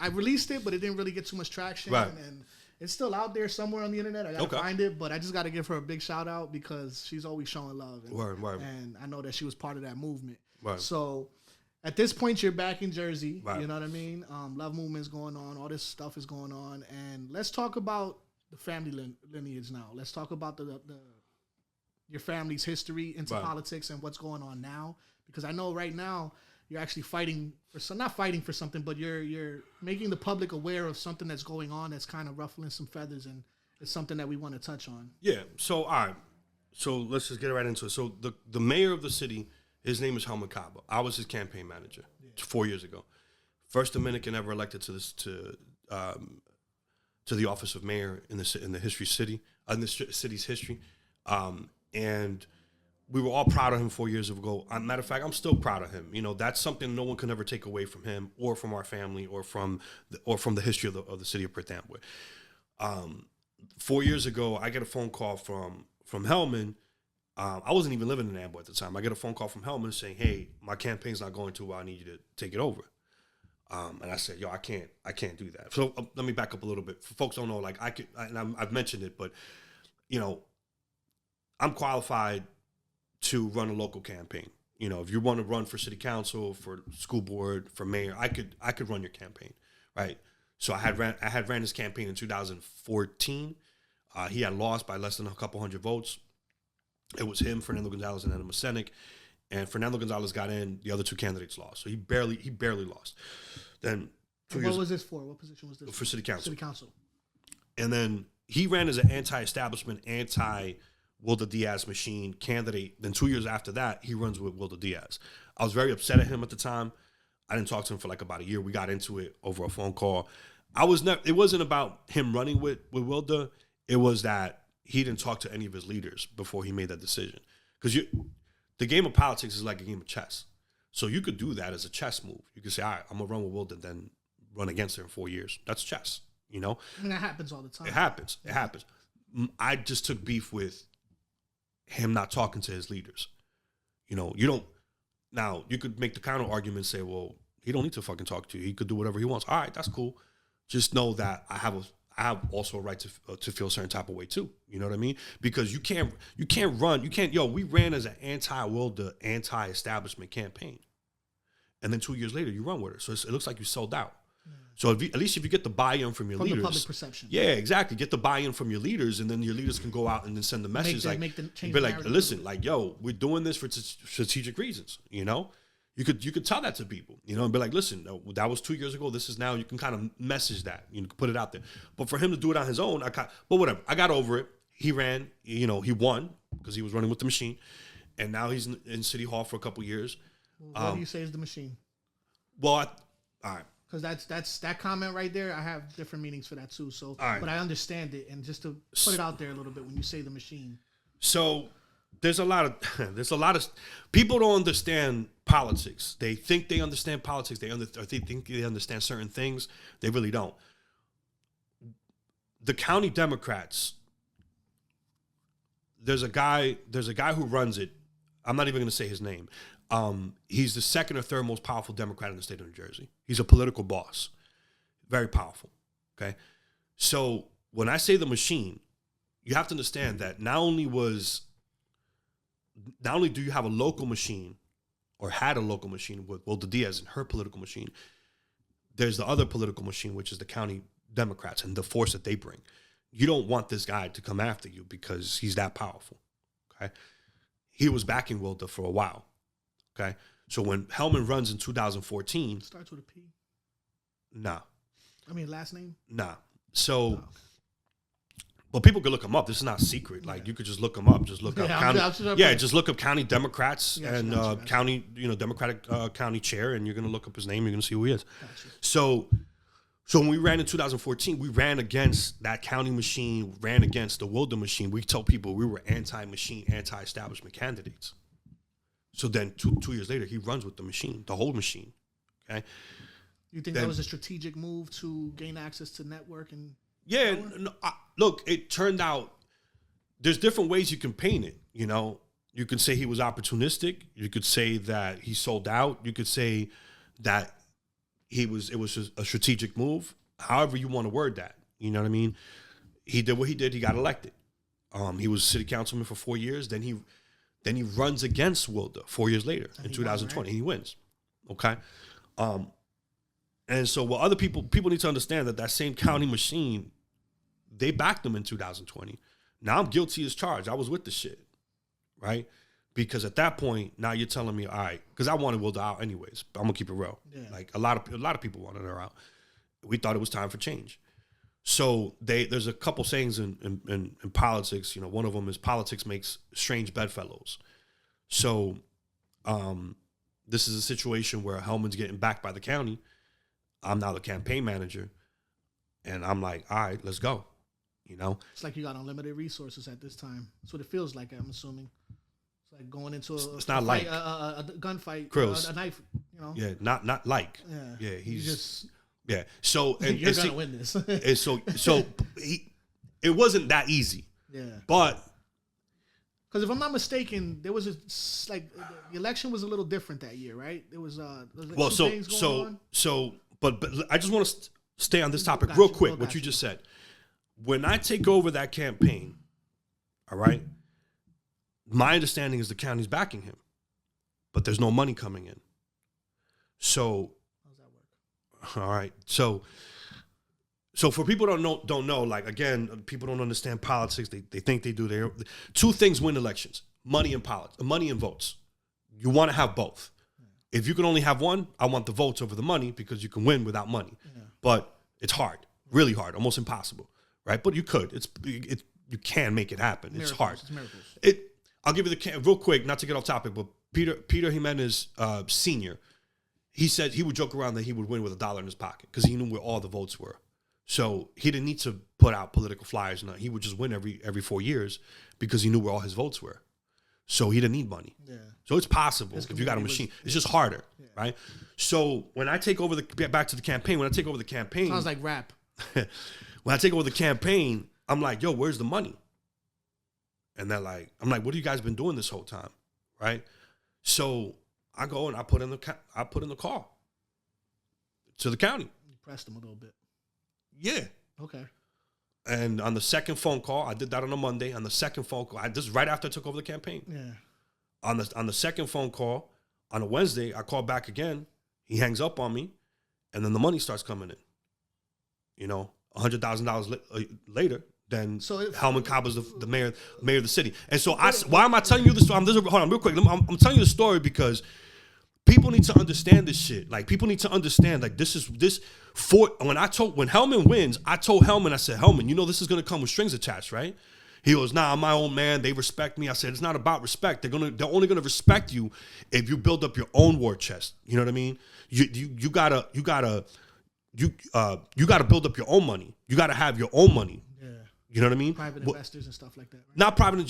I released it, but it didn't really get too much traction. Right. And it's still out there somewhere on the internet. I gotta find it, but I just gotta give her a big shout out because she's always showing love. And, Word. And I know that she was part of that movement. Right. So at this point, you're back in Jersey. Right. You know what I mean? Love movement's going on. All this stuff is going on. And let's talk about the family lineage now. Let's talk about your family's history into politics and what's going on now. Because I know right now you're actually not fighting for something, but you're making the public aware of something that's going on that's kind of ruffling some feathers, and it's something that we want to touch on. Yeah. So, all right. So let's just get right into it. So the mayor of the city, his name is Helmut Kaba. I was his campaign manager 4 years ago. First Dominican ever elected to the office of mayor in the city's history, and we were all proud of him 4 years ago. Matter of fact, I'm still proud of him. You know, that's something no one can ever take away from him or from our family or from the history of the city of Perth Amboy. 4 years ago, I get a phone call from Hellman. I wasn't even living in Amboy at the time. I get a phone call from Hellman saying, "Hey, my campaign's not going too well. I need you to take it over." And I said, "Yo, I can't do that." So let me back up a little bit. For folks don't know, like I've mentioned it, but you know, I'm qualified to run a local campaign. You know, if you want to run for city council, for school board, for mayor, I could run your campaign, right? So I had ran his campaign in 2014. He had lost by less than a couple hundred votes. It was him, Fernando Gonzalez, and Anna Macenik. And Fernando Gonzalez got in. The other two candidates lost. So he barely lost. Then what was this for? What position was this for? City council. City council. And then he ran as an anti-establishment, Wilder Diaz machine candidate. Then 2 years after that, he runs with Wilder Diaz. I was very upset at him at the time. I didn't talk to him for like about a year. We got into it over a phone call. It wasn't about him running with Wilder. It was that he didn't talk to any of his leaders before he made that decision. Because the game of politics is like a game of chess. So you could do that as a chess move. You could say, all right, I'm going to run with Wilder, then run against her in 4 years. That's chess, you know? I mean, that happens all the time. It happens. I just took beef with him not talking to his leaders. You know, now you could make the counter argument and say, well, he don't need to fucking talk to you. He could do whatever he wants. All right, that's cool. Just know that I have also a right to feel a certain type of way too. You know what I mean? Because you can't run. We ran as an anti-Wilder, anti-establishment campaign. And then 2 years later, you run with her. So it looks like you sold out. So at least if you get the buy-in from your leaders, the public perception. Yeah, exactly. Get the buy-in from your leaders, and then your leaders can go out and then send the message be like, listen, like, yo, we're doing this for strategic reasons. You know, you could tell that to people. You know, and be like, listen, that was 2 years ago. This is now. You can kind of message that. You know, put it out there. But for him to do it on his own, but whatever. I got over it. He ran. You know, he won because he was running with the machine, and now he's in City Hall for a couple years. What do you say is the machine? Well, all right. Because that's that comment right there. I have different meanings for that too. So, right. But I understand it, and just to put it out there a little bit, when you say the machine. So there's a lot of people don't understand politics. They think they understand politics. They think they understand certain things. They really don't. The county Democrats. There's a guy who runs it. I'm not even going to say his name. He's the second or third most powerful Democrat in the state of New Jersey. He's a political boss. Very powerful. Okay. So when I say the machine, you have to understand that not only do you have a local machine or had a local machine with Wilder Diaz and her political machine, there's the other political machine, which is the county Democrats and the force that they bring. You don't want this guy to come after you because he's that powerful. Okay. He was backing Wilder for a while. Okay, so when Hellman runs in 2014, starts with a P. Nah. I mean, last name. Nah. So, but people could look him up. This is not secret. Like you could just look him up. Just look up county. Just look up county Democrats and county, Democratic county chair, and you're gonna look up his name. You're gonna see who he is. Gotcha. So when we ran in 2014, we ran against that county machine. Ran against the Wilder machine. We told people we were anti-machine, anti-establishment candidates. So then 2 years later, he runs with the machine, the whole machine. Okay. You think that was a strategic move to gain access to network and? Yeah. Look, it turned out there's different ways you can paint it. You know, you could say he was opportunistic. You could say that he sold out. You could say that it was a strategic move. However you want to word that. You know what I mean? He did what he did. He got elected. He was city councilman for 4 years. Then he runs against Wilder 4 years later in 2020. Right? He wins. Okay. And so what other people need to understand that same county machine, they backed him in 2020. Now I'm guilty as charged. I was with the shit, right? Because at that point, now you're telling me, all right, because I wanted Wilder out anyways. But I'm gonna keep it real. Yeah. Like a lot of people wanted her out. We thought it was time for change. So there's a couple sayings in politics. You know, one of them is politics makes strange bedfellows. So this is a situation where Hellman's getting backed by the county. I'm now the campaign manager, and I'm like, all right, let's go. You know, it's like you got unlimited resources at this time. That's what it feels like. I'm assuming it's like going into a gunfight, Crillz. A knife. You know, yeah, not like, yeah. He's just So and you're gonna win this. And so it wasn't that easy. Yeah, but because if I'm not mistaken, there was the election was a little different that year, right? There was things going on. But I just want to stay on this topic real quick. What you just said. When I take over that campaign, all right, my understanding is the county's backing him, but there's no money coming in. So, how does that work? All right, so for people don't know, like again, people don't understand politics. They think they do. Two things win elections: money and politics, money and votes. You want to have both. If you can only have one, I want the votes over the money because you can win without money. Yeah. But it's hard, really hard, almost impossible. Right, but you could. You can make it happen. Miracles, it's hard. It's miracles. I'll give you real quick, not to get off topic, but Peter Jimenez Sr. He said he would joke around that he would win with $1 in his pocket because he knew where all the votes were. So he didn't need to put out political flyers. No, he would just win every 4 years because he knew where all his votes were. So he didn't need money. Yeah. So it's possible if you got a machine. It's just harder, right? So when I take over back to the campaign, sounds like rap. When I take over the campaign, I'm like, yo, where's the money? And they're like, I'm like, what have you guys been doing this whole time? Right? So I go and I put in the call to the county. You pressed them a little bit. Yeah. Okay. And on the second phone call, I did that on a Monday. On the second phone call, this is right after I took over the campaign. Yeah. On the second phone call, on a Wednesday, I call back again. He hangs up on me, and then the money starts coming in. You know, $100,000 later, then Hellman Cobbles the mayor of the city. And so why am I telling you this story? Hold on, real quick. I'm telling you the story because people need to understand this shit. Like people need to understand like when Hellman wins, I told Hellman, I said, Hellman, you know this is gonna come with strings attached, right? He goes, nah, I'm my own man. They respect me. I said, it's not about respect. They're only gonna respect you if you build up your own war chest. You know what I mean? You gotta build up your own money. You gotta have your own money. Yeah. You know what I mean? Private investors and stuff like that. Right? Not private.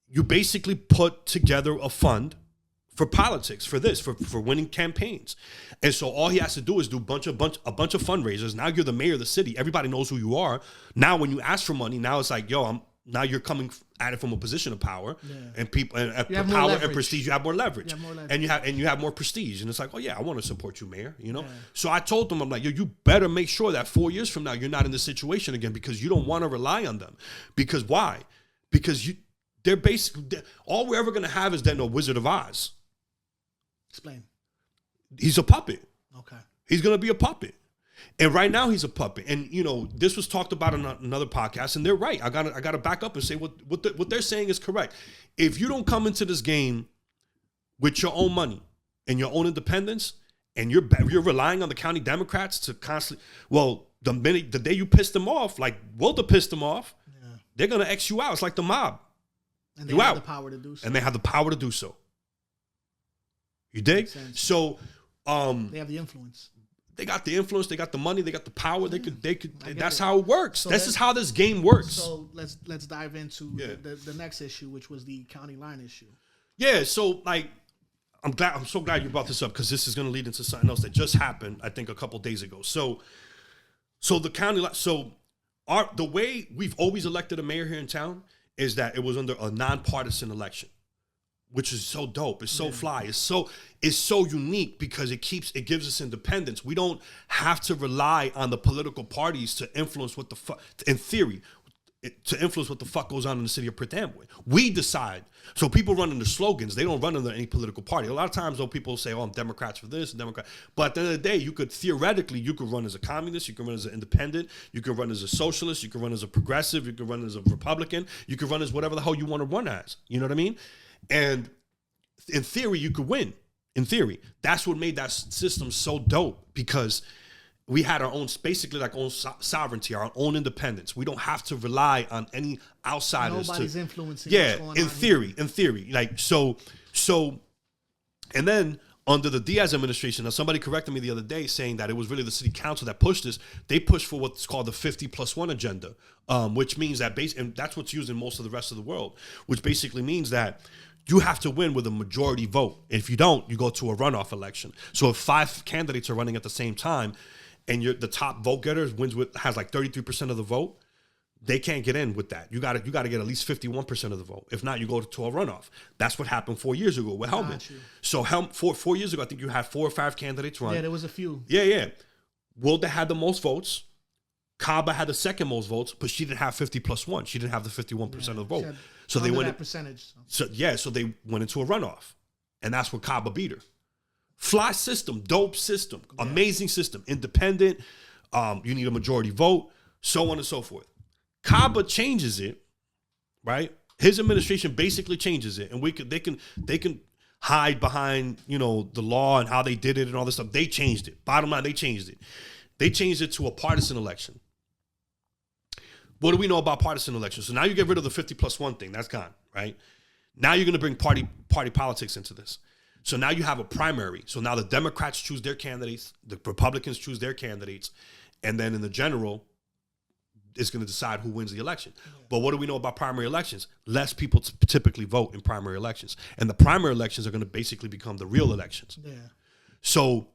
You basically put together a fund for politics, for winning campaigns. And so all he has to do is do a bunch of fundraisers. Now you're the mayor of the city. Everybody knows who you are. Now when you ask for money, now it's like, now you're coming at it from a position of power, and people and power and prestige. You have more leverage, and you have more prestige. And it's like, oh yeah, I want to support you, mayor. You know. Yeah. So I told them, I'm like, yo, you better make sure that 4 years from now you're not in this situation again because you don't want to rely on them. Because why? Because they're basically all we're ever gonna have is then a Wizard of Oz. Explain. He's a puppet. Okay. He's gonna be a puppet. And right now he's a puppet. And this was talked about on another podcast, and they're right. I gotta back up and say what they're saying is correct. If you don't come into this game with your own money and your own independence, and you're relying on the county Democrats to constantly, the day you piss them off, like Wilder pissed them off, they're gonna X you out. It's like the mob. And they have the power to do so. And they have the power to do so. You dig? So they have the influence. They got the influence, they got the money, they got the power. They could. That's how it works. So this is how this game works. So let's dive into the next issue, which was the county line issue. Yeah. So like, I'm so glad you brought this up because this is going to lead into something else that just happened. I think a couple days ago. So the county line. So the way we've always elected a mayor here in town is that it was under a nonpartisan election, which is so dope. It's so fly. It's so unique because it gives us independence. We don't have to rely on the political parties to influence what the fuck, in theory, to influence what the fuck goes on in the city of Perth Amboy. We decide. So people run under slogans. They don't run under any political party. A lot of times, though, people say, "Oh, I'm Democrats for this, Democrat." But at the end of the day, you could run as a communist. You can run as an independent. You can run as a socialist. You can run as a progressive. You can run as a Republican. You can run as whatever the hell you want to run as. You know what I mean? And in theory, you could win. In theory, that's what made that system so dope because we had our own, basically like own sovereignty, our own independence. We don't have to rely on any outsiders. Nobody's influencing. Yeah, in theory, like so, and then under the Diaz administration, now somebody corrected me the other day saying that it was really the city council that pushed this. They pushed for what's called the 50+1 agenda, which means that and that's what's used in most of the rest of the world, which basically means that you have to win with a majority vote. If you don't, you go to a runoff election. So if 5 candidates are running at the same time, and the top vote getter has like 33% of the vote, they can't get in with that. You got to get at least 51% of the vote. If not, you go to a runoff. That's what happened 4 years ago with Helmut. So 4 years ago, I think you had 4 or 5 candidates run. Yeah, there was a few. Yeah. Wilda had the most votes. Kaba had the second most votes, but she didn't have 50+1. She didn't have the 51% of the vote. So they went that percentage. So they went into a runoff, and that's where Kaba beat her. Fly system, dope system, amazing system, independent. You need a majority vote, so on and so forth. Kaba changes it, right? His administration basically changes it, and they can hide behind the law and how they did it and all this stuff. They changed it. Bottom line, they changed it. They changed it to a partisan election. What do we know about partisan elections? So now you get rid of the 50+1 thing. That's gone, right? Now you're going to bring party politics into this. So now you have a primary. So now the Democrats choose their candidates, the Republicans choose their candidates, and then in the general, it's going to decide who wins the election. Yeah. But what do we know about primary elections? Less people typically vote in primary elections. And the primary elections are going to basically become the real elections. Yeah. So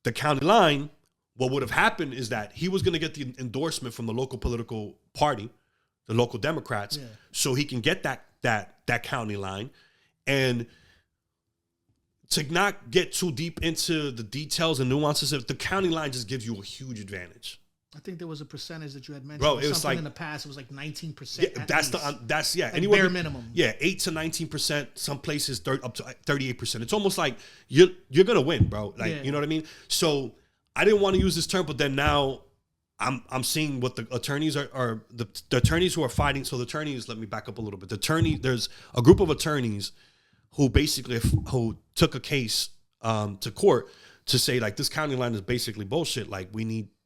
the county line, what would have happened is that he was going to get the endorsement from the local political party, the local Democrats, so he can get that county line. And to not get too deep into the details and nuances of the county line just gives you a huge advantage. I think there was a percentage that you had mentioned. Bro, it was like in the past. It was like 19%. Yeah, that's like anywhere bare minimum. Yeah, 8 to 19%. Some places up to 38%. It's almost like you're gonna win, bro. Like you know what I mean. So I didn't want to use this term, but then now I'm seeing what the attorneys are the attorneys who are fighting. So the attorneys, let me back up a little bit. There's a group of attorneys who basically took a case to court to say like this county line is basically bullshit. Like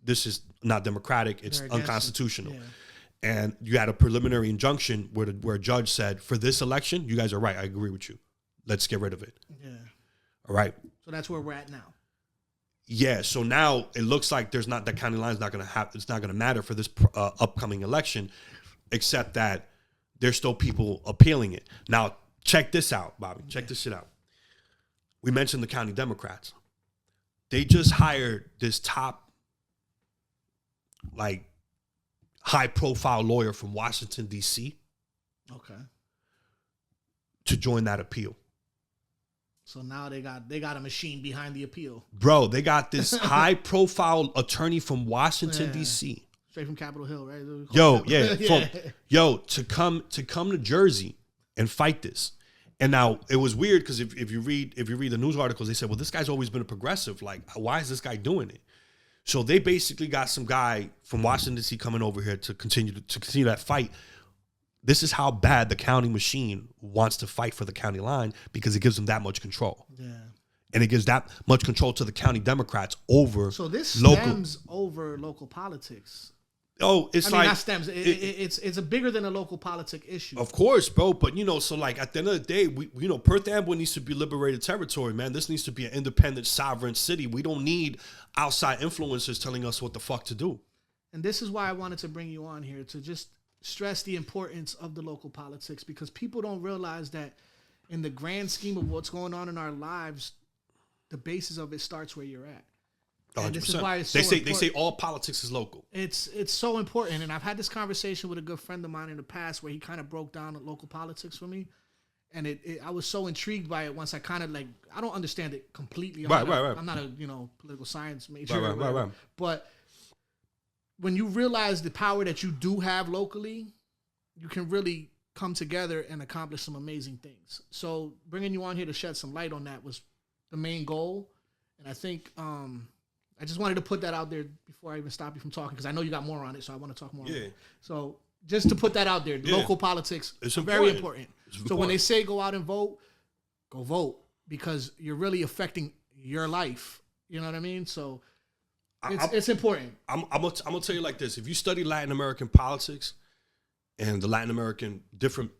this is not democratic. It's unconstitutional. Yeah. And you had a preliminary injunction where a judge said, for this election, you guys are right. I agree with you. Let's get rid of it. Yeah. All right. So that's where we're at now. Yeah. So now it looks like that county line is not going to happen. It's not going to matter for this upcoming election, except that there's still people appealing it. Now, check this out, Bobby. Check this shit out. We mentioned the county Democrats. They just hired this top, like, high-profile lawyer from Washington, D.C. Okay. To join that appeal. So now they got a machine behind the appeal. Bro, they got this high-profile attorney from Washington, D.C. Straight from Capitol Hill, right? To come to Jersey and fight this. And now it was weird because if you read the news articles, they said, well, this guy's always been a progressive. Like, why is this guy doing it? So they basically got some guy from Washington, D.C. coming over here to continue that fight. This is how bad the county machine wants to fight for the county line because it gives them that much control. Yeah. And it gives that much control to the county Democrats over So this stems over local politics. Oh, it's not stems. It's a bigger than a local politic issue. Of course, bro. But so like at the end of the day, Perth Amboy needs to be liberated territory, man. This needs to be an independent, sovereign city. We don't need outside influencers telling us what the fuck to do. And this is why I wanted to bring you on here, to just stress the importance of the local politics, because people don't realize that in the grand scheme of what's going on in our lives, the basis of it starts where you're at. 100%. And this is why it's so they important. say all politics is local. It's so important, and I've had this conversation with a good friend of mine in the past where he kind of broke down local politics for me, and I was so intrigued by it once I kind of I don't understand it completely. Right. I'm not a political science major, Right. But when you realize the power that you do have locally, you can really come together and accomplish some amazing things. So bringing you on here to shed some light on that was the main goal, and I think. I just wanted to put that out there before I even stop you from talking, because I know you got more on it, so I want to talk more on it. So just to put that out there, local politics is very important. So when they say go out and vote, go vote, because you're really affecting your life. You know what I mean? So it's important. I'm gonna tell you like this. If you study Latin American politics and the different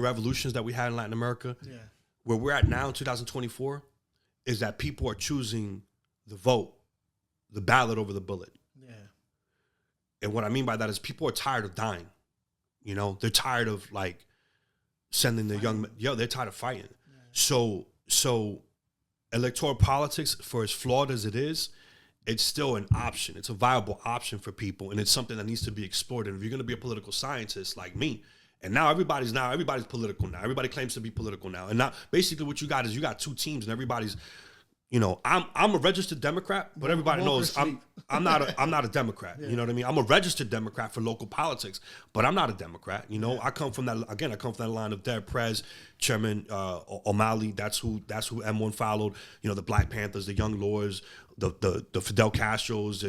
revolutions that we had in Latin America, where we're at now in 2024, is that people are choosing the vote, the ballot over the bullet. Yeah. And what I mean by that is people are tired of dying. They're tired of sending the young men. They're tired of fighting. Yeah. So electoral politics, for as flawed as it is, it's still an option. It's a viable option for people, and it's something that needs to be explored. And if you're going to be a political scientist like me, and now everybody's political now. Everybody claims to be political now. And now basically what you got is you got two teams, and everybody's I'm a registered Democrat, but everybody knows I'm not a Democrat. Yeah. You know what I mean? I'm a registered Democrat for local politics, but I'm not a Democrat. I come from that line of Dead Prez, Chairman O'Malley. That's who M1 followed. The Black Panthers, the Young Lords, the Fidel Castros.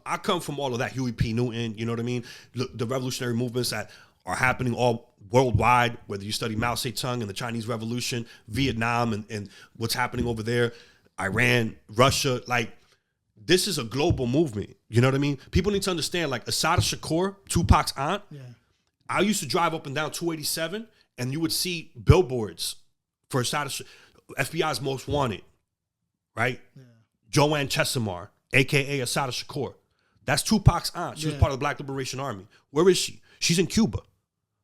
I come from all of that. Huey P. Newton. You know what I mean? The revolutionary movements that are happening all worldwide, whether you study Mao Zedong and the Chinese Revolution, Vietnam and what's happening over there, Iran, Russia, this is a global movement. You know what I mean? People need to understand, Assata Shakur, Tupac's aunt. Yeah. I used to drive up and down 287, and you would see billboards for Assata FBI's Most Wanted, right? Yeah. Joanne Chesimard, a.k.a. Assata Shakur. That's Tupac's aunt. She was part of the Black Liberation Army. Where is she? She's in Cuba.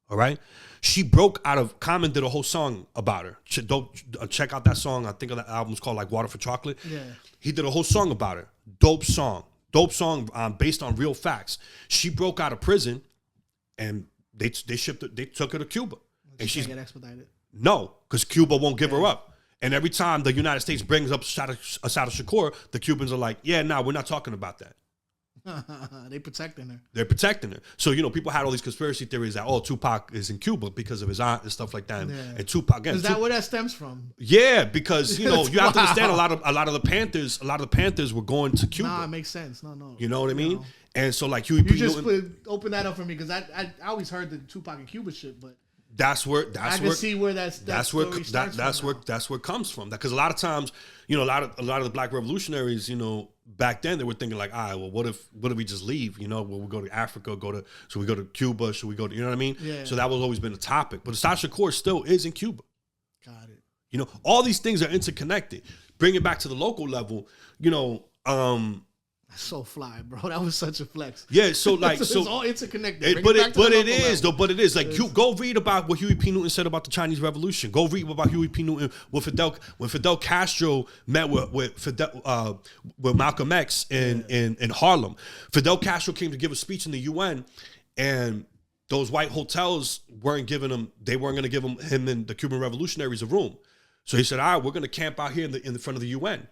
All right. She broke out of, Common did a whole song about her. Check out that song. I think that album's called Water for Chocolate. Yeah. He did a whole song about her. Dope song based on real facts. She broke out of prison, and they took her to Cuba. And she's get expedited. No, because Cuba won't give her up. And every time the United States brings up Assata Shakur, the Cubans are like, we're not talking about that. They're protecting her. They're protecting her. So, people had all these conspiracy theories that, Tupac is in Cuba because of his aunt and stuff like that. And Tupac, again, is that where that stems from? Yeah, because, you have to understand a lot of the Panthers were going to Cuba. Nah, it makes sense. No. You know what I mean? And so, Huey P. Newton, open that up for me, because I always heard the Tupac and Cuba shit, but that's where it comes from. Because a lot of times, a lot of the Black revolutionaries, back then they were thinking all right, well, what if we just leave? Will we go to Africa? Should we go to Cuba? Should we go to, you know what I mean? Yeah. So that was always been a topic. But Assata Shakur still is in Cuba. Got it. All these things are interconnected. Bring it back to the local level. That's so fly, bro. That was such a flex. Yeah, so it's all interconnected. But it is. You go read about what Huey P. Newton said about the Chinese Revolution. Go read about Huey P. Newton when Fidel Castro met with Malcolm X in Harlem. Fidel Castro came to give a speech in the UN, and those white hotels weren't going to give him and the Cuban revolutionaries a room. So he said, all right, we're going to camp out here in the front of the UN.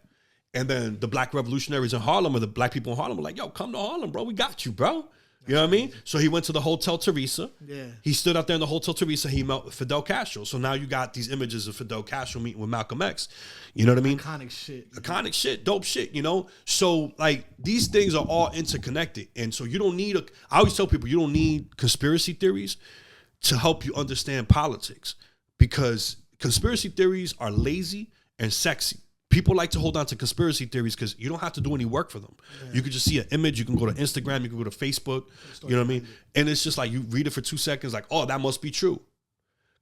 And then the Black revolutionaries in Harlem, or the Black people in Harlem, were like, yo, come to Harlem, bro. We got you, bro. You know what I mean? So he went to the Hotel Teresa. Yeah. He stood out there in the Hotel Teresa. He met with Fidel Castro. So now you got these images of Fidel Castro meeting with Malcolm X. You know what I mean? Iconic shit. Dope shit, So, these things are all interconnected. And so you don't need I always tell people, you don't need conspiracy theories to help you understand politics. Because conspiracy theories are lazy and sexy. people like to hold on to conspiracy theories because you don't have to do any work for them. Yeah. You could just see an image. You can go to Instagram. You can go to Facebook. You know what I mean? And it's just like you read it for 2 seconds, like, oh, that must be true.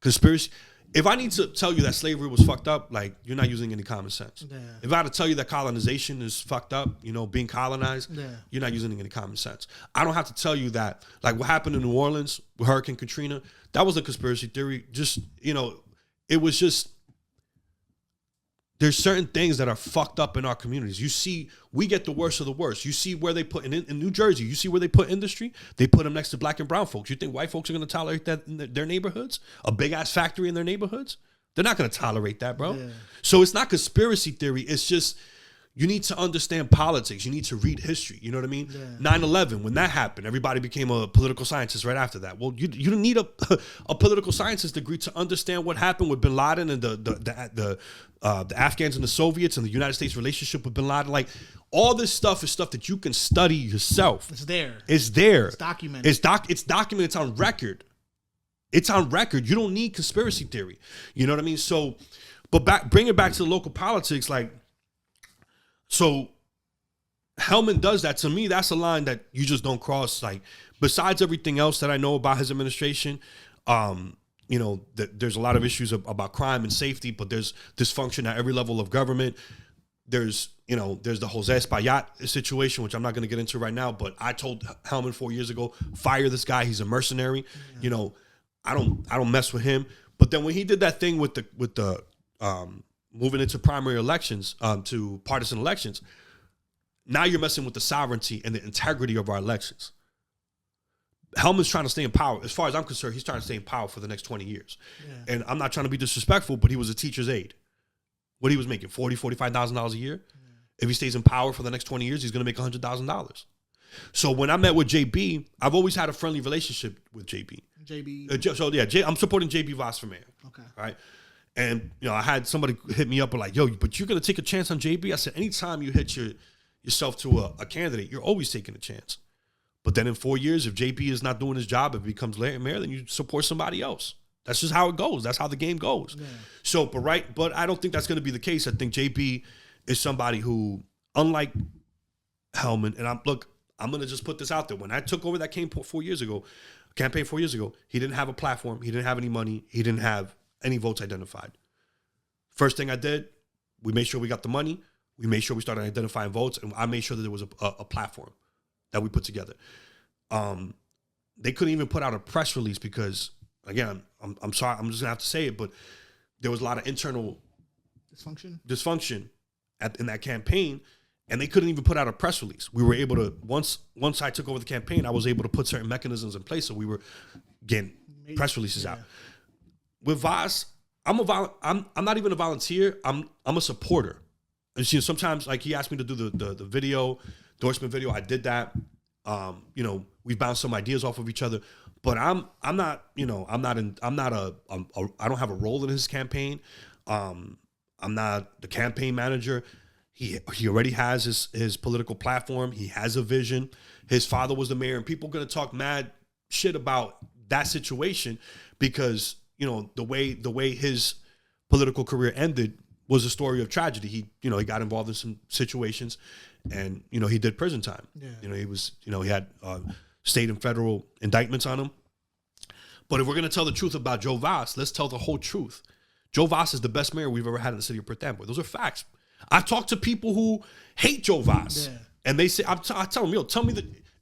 Conspiracy. If I need to tell you that slavery was fucked up, like, you're not using any common sense. Yeah. If I had to tell you that colonization is fucked up, you know, being colonized, you're not using any common sense. I don't have to tell you that, like, what happened in New Orleans with Hurricane Katrina, that was a conspiracy theory. Just, you know, it was just, there's certain things that are fucked up in our communities. You see, we get the worst of the worst. You see where they put, in New Jersey, you see where they put industry? They put them next to black and brown folks. You think white folks are going to tolerate that in their neighborhoods? A big-ass factory in their neighborhoods? They're not going to tolerate that, bro. Yeah. So it's not conspiracy theory. It's just, you need to understand politics. You need to read history. You know what I mean? Yeah. 9/11, when that happened, everybody became a political scientist right after that. Well, you don't need a political scientist degree to understand what happened with bin Laden and the Afghans and the Soviets and the United States relationship with bin Laden. Like, all this stuff is stuff that you can study yourself. It's there. It's there. It's documented. It's documented. It's on record. It's on record. You don't need conspiracy theory. You know what I mean? So, but bring it back to the local politics, like, so Hellman does that. To me, that's a line that you just don't cross. Like, besides everything else that I know about his administration, you know, there's a lot of issues about crime and safety, but there's dysfunction at every level of government. There's the Jose Espaillat situation, which I'm not going to get into right now, but I told Hellman 4 years ago, fire this guy. He's a mercenary. Yeah. You know, I don't mess with him. But then when he did that thing with the moving into primary elections, to partisan elections, now you're messing with the sovereignty and the integrity of our elections. Hellman's trying to stay in power. As far as I'm concerned, he's trying to stay in power for the next 20 years. Yeah. And I'm not trying to be disrespectful, but he was a teacher's aide. What he was making, $45,000 a year? Yeah. If he stays in power for the next 20 years, he's going to make $100,000. So when I met with JB, I've always had a friendly relationship with JB. I'm supporting JB Vos for mayor. Okay. Right? And, you know, I had somebody hit me up and like, yo, but you're going to take a chance on JB? I said, anytime you hit yourself to a candidate, you're always taking a chance. But then in 4 years, if JB is not doing his job, if he becomes mayor, then you support somebody else. That's just how it goes. That's how the game goes. Yeah. So, but I don't think that's going to be the case. I think JB is somebody who, unlike Hellman, and I'm going to just put this out there. When I took over that campaign 4 years ago, he didn't have a platform. He didn't have any money. He didn't have any votes identified. First thing I did, we made sure we got the money. We made sure we started identifying votes, and I made sure that there was a platform that we put together. They couldn't even put out a press release because, again, I'm sorry, I'm just gonna have to say it, but there was a lot of internal dysfunction in that campaign, and they couldn't even put out a press release. We were able to, once I took over the campaign, I was able to put certain mechanisms in place, so we were getting press releases out. With Vos, I'm not even a volunteer. I'm a supporter. And you know, sometimes, like, he asked me to do the video, endorsement video. I did that. You know, we bounced some ideas off of each other. But I don't have a role in his campaign. I'm not the campaign manager. He already has his political platform. He has a vision. His father was the mayor, and people are gonna talk mad shit about that situation because, you know, the way his political career ended was a story of tragedy. He got involved in some situations, and, you know, he did prison time. Yeah. You know, he had state and federal indictments on him. But if we're gonna tell the truth about Joe Vos, let's tell the whole truth. Joe Vos is the best mayor we've ever had in the city of Perth Amboy. Those are facts. I've talked to people who hate Joe Vos, and they say, I tell them, yo, tell me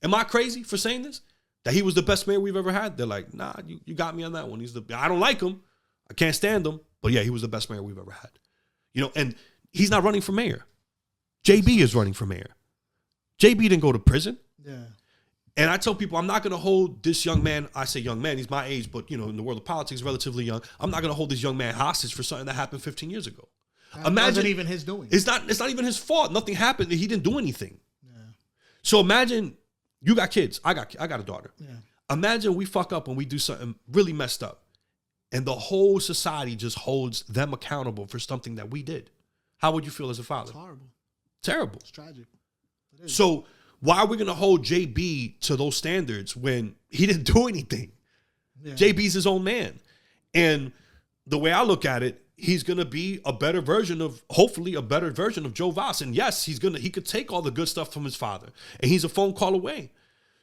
am I crazy for saying this? That he was the best mayor we've ever had? They're like, nah, you got me on that one. I don't like him. I can't stand him. But yeah, he was the best mayor we've ever had. You know, and he's not running for mayor. JB is running for mayor. JB didn't go to prison. Yeah. And I tell people, I'm not going to hold this young man. I say young man, he's my age, but, you know, in the world of politics, relatively young. I'm not going to hold this young man hostage for something that happened 15 years ago. That wasn't even his doing. It's not even his fault. Nothing happened. He didn't do anything. Yeah. So imagine you got kids. I got a daughter. Yeah. Imagine we fuck up and we do something really messed up, and the whole society just holds them accountable for something that we did. How would you feel as a father? It's horrible. Terrible. It's tragic. It is. So why are we going to hold JB to those standards when he didn't do anything? Yeah. JB's his own man. And the way I look at it, he's gonna be a better version of, hopefully a better version of Joe Voss. And yes, he could take all the good stuff from his father, and he's a phone call away.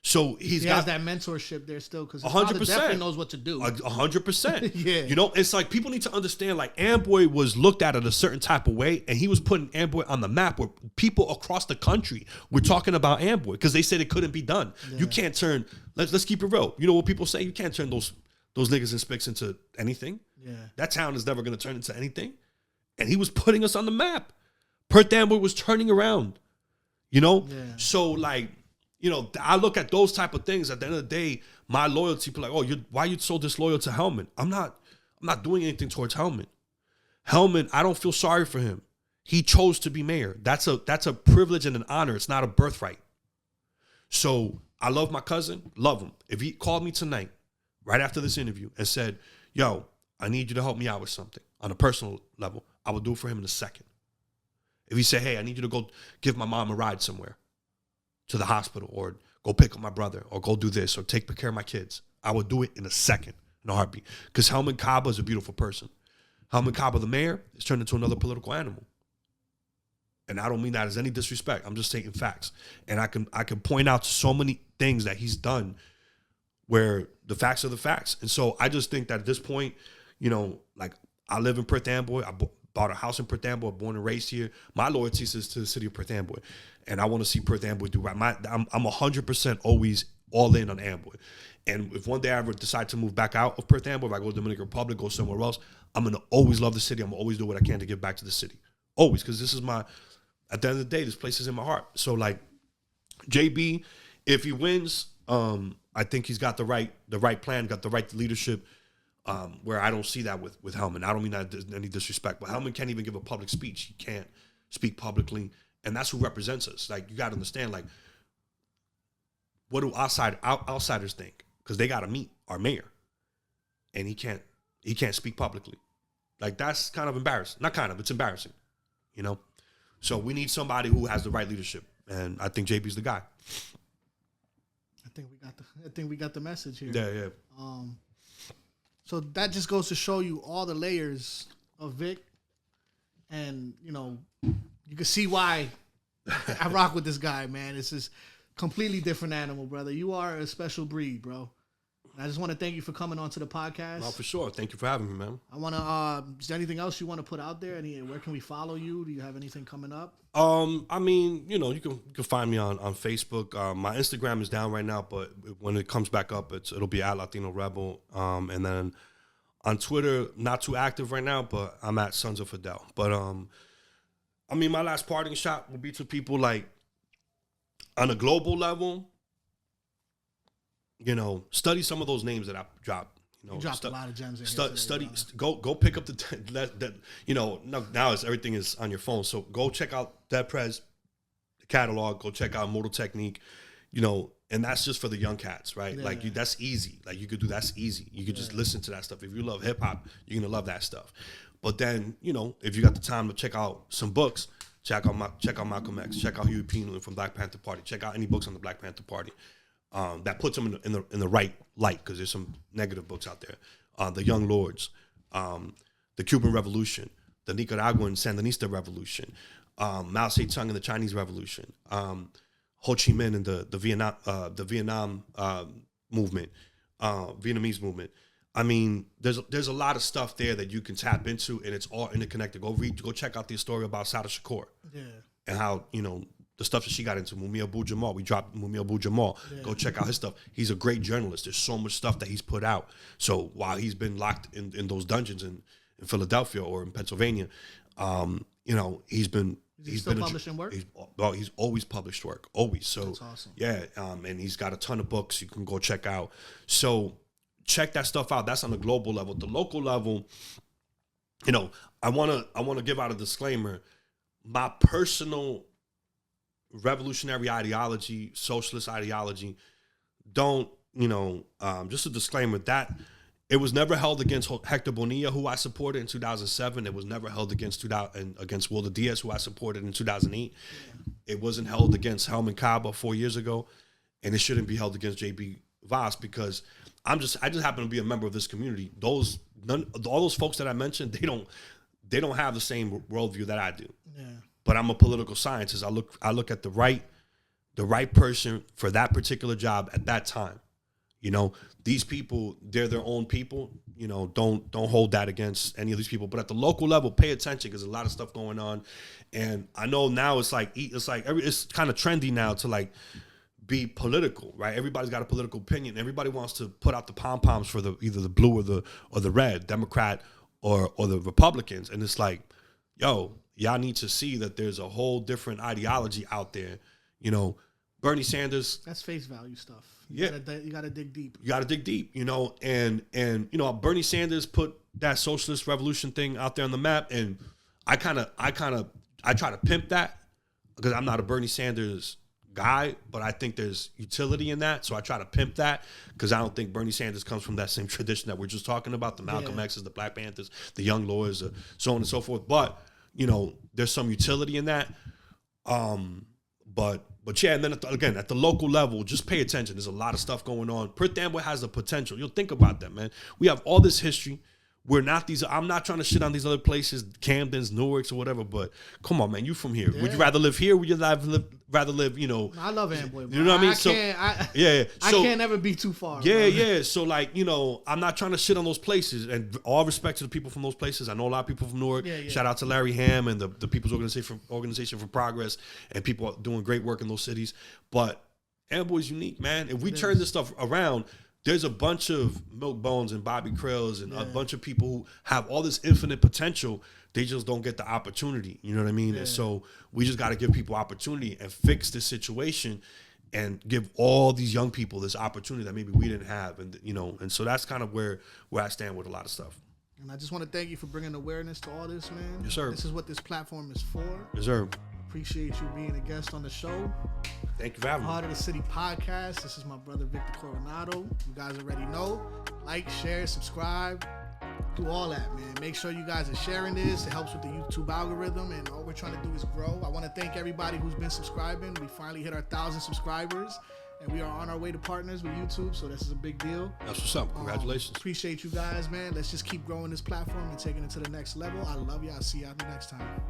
So he has that mentorship there still, because his 100%. father definitely knows what to do. 100%. Yeah. You know, it's like people need to understand, like, Amboy was looked at a certain type of way, and he was putting Amboy on the map where people across the country were talking about Amboy because they said it couldn't be done. Yeah. You can't turn, let's keep it real. You know what people say? You can't turn those niggas and spicks into anything. Yeah. That town is never going to turn into anything. And he was putting us on the map. Perth Amboy was turning around, you know? Yeah. So, like, you know, I look at those type of things. At the end of the day, my loyalty, people are like, oh, why are you so disloyal to Hellman? I'm not doing anything towards Hellman. Hellman, I don't feel sorry for him. He chose to be mayor. That's a privilege and an honor. It's not a birthright. So I love my cousin, love him. If he called me tonight, right after this interview, and said, yo, I need you to help me out with something on a personal level, I would do it for him in a second. If he said, hey, I need you to go give my mom a ride somewhere, to the hospital, or go pick up my brother, or go do this, or take care of my kids, I would do it in a second, in a heartbeat. Because Hellman Kaba is a beautiful person. Hellman Kaba, the mayor, is turned into another political animal. And I don't mean that as any disrespect. I'm just stating facts. And I can point out so many things that he's done where the facts are the facts. And so I just think that at this point, you know, like, I live in Perth Amboy. I bought a house in Perth Amboy, born and raised here. My loyalty is to the city of Perth Amboy. And I want to see Perth Amboy do right. I'm 100% always all in on Amboy. And if one day I ever decide to move back out of Perth Amboy, if I go to Dominican Republic, go somewhere else, I'm going to always love the city. I'm going to always do what I can to give back to the city. Always, because this is at the end of the day, this place is in my heart. So, like, JB, if he wins, I think he's got the right plan, got the right leadership, where I don't see that with Hellman. I don't mean that as any disrespect, but Hellman can't even give a public speech. He can't speak publicly. And that's who represents us. Like, you got to understand, like, what do outsiders think? Because they got to meet our mayor, and he can't speak publicly. Like, that's kind of embarrassing. Not kind of, it's embarrassing, you know? So we need somebody who has the right leadership, and I think JB's the guy. I think we got the message here. Yeah. So that just goes to show you all the layers of Vic, and, you know, you can see why I rock with this guy, man. This is completely different animal, brother. You are a special breed, bro. And I just want to thank you for coming on to the podcast. No, for sure. Thank you for having me, man. I want to, is there anything else you want to put out there? Where can we follow you? Do you have anything coming up? I mean, you know, you can find me on Facebook. My Instagram is down right now, but when it comes back up, it'll be at Latino Rebel. And then on Twitter, not too active right now, but I'm at Sons of Fidel. But, I mean, my last parting shot would be to people, like, on a global level, you know, study some of those names that I dropped. You dropped a lot of gems in here today, go pick up that you know, now everything is on your phone. So go check out Dead Prez, the catalog, go check out Mortal Technique, you know, and that's just for the young cats, right? Yeah. Like, that's easy. Like, you could do that's easy. You could just listen to that stuff. If you love hip hop, you're gonna love that stuff. But then, you know, if you got the time to check out some books, check out Malcolm X, check out Huey P. Newton from Black Panther Party, check out any books on the Black Panther Party. That puts them in the right light, because there's some negative books out there. The Young Lords, the Cuban Revolution, the Nicaraguan Sandinista Revolution, Mao Zedong and the Chinese Revolution, Ho Chi Minh and the Vietnam movement, Vietnamese movement. I mean, there's a lot of stuff there that you can tap into, and it's all interconnected. Go check out the story about Sada Shakur, and how, you know, the stuff that she got into. Mumia Abu-Jamal, we dropped Mumia Abu-Jamal. Yeah. Go check out his stuff. He's a great journalist. There's so much stuff that he's put out. So while he's been locked in those dungeons in Philadelphia or in Pennsylvania, you know, he's still publishing work? He's always published work, always. So that's awesome. Yeah, and he's got a ton of books you can go check out. So check that stuff out. That's on the global level. The local level, you know, I wanna give out a disclaimer. My personal revolutionary ideology, socialist ideology, don't, you know, just a disclaimer that it was never held against Hector Bonilla, who I supported in 2007. It was never held against Wilder Diaz, who I supported in 2008. It wasn't held against Hellman Kaba 4 years ago, and it shouldn't be held against JB Voss, because I just happen to be a member of this community. All those folks that I mentioned, they don't have the same worldview that I do. Yeah. But I'm a political scientist. I look at the right person for that particular job at that time. You know, these people, they're their own people. You know, don't hold that against any of these people. But at the local level, pay attention because there's a lot of stuff going on. And I know now it's kind of trendy now to like be political, right? Everybody's got a political opinion. Everybody wants to put out the pom-poms for either the blue or the red, Democrat or the Republicans. And it's like, yo, y'all need to see that there's a whole different ideology out there. You know, Bernie Sanders. That's face value stuff. You gotta dig deep. You gotta dig deep, you know, and you know, Bernie Sanders put that socialist revolution thing out there on the map, and I try to pimp that because I'm not a Bernie Sanders guy, but I think there's utility in that, so I try to pimp that because I don't think Bernie Sanders comes from that same tradition that we're just talking about, the Malcolm X's, the Black Panthers, the Young Lawyers, so on and so forth. But you know, there's some utility in that. But yeah, and then at the local level, just pay attention. There's a lot of stuff going on. Perth Amboy has the potential. You'll think about that, man. We have all this history. I'm not trying to shit on these other places, Camdens, Newarks, or whatever, but come on, man, you from here. Yeah. Would you rather live here? Would you rather live, you know? I love Amboy, bro. You know what I mean? I can't ever be too far. Yeah, bro. yeah. So, like, you know, I'm not trying to shit on those places. And all respect to the people from those places. I know a lot of people from Newark. Yeah. Shout out to Larry Ham and the People's Organization for Progress and people doing great work in those cities. But Amboy's unique, man. If we turn this stuff around, there's a bunch of Milk Bones and Bobby Crillz and a bunch of people who have all this infinite potential. They just don't get the opportunity. You know what I mean? Yeah. And so we just got to give people opportunity and fix this situation and give all these young people this opportunity that maybe we didn't have. And, you know, and so that's kind of where I stand with a lot of stuff. And I just want to thank you for bringing awareness to all this, man. Yes, sir. This is what this platform is for. Yes, sir. Appreciate you being a guest on the show. Thank you for having me. Heart of the City podcast. This is my brother, Victor Coronado. You guys already know. Like, share, subscribe. Do all that, man. Make sure you guys are sharing this. It helps with the YouTube algorithm, and all we're trying to do is grow. I want to thank everybody who's been subscribing. We finally hit our 1,000 subscribers, and we are on our way to partners with YouTube, so this is a big deal. That's what's up. Congratulations. Appreciate you guys, man. Let's just keep growing this platform and taking it to the next level. I love you. I'll see you next time.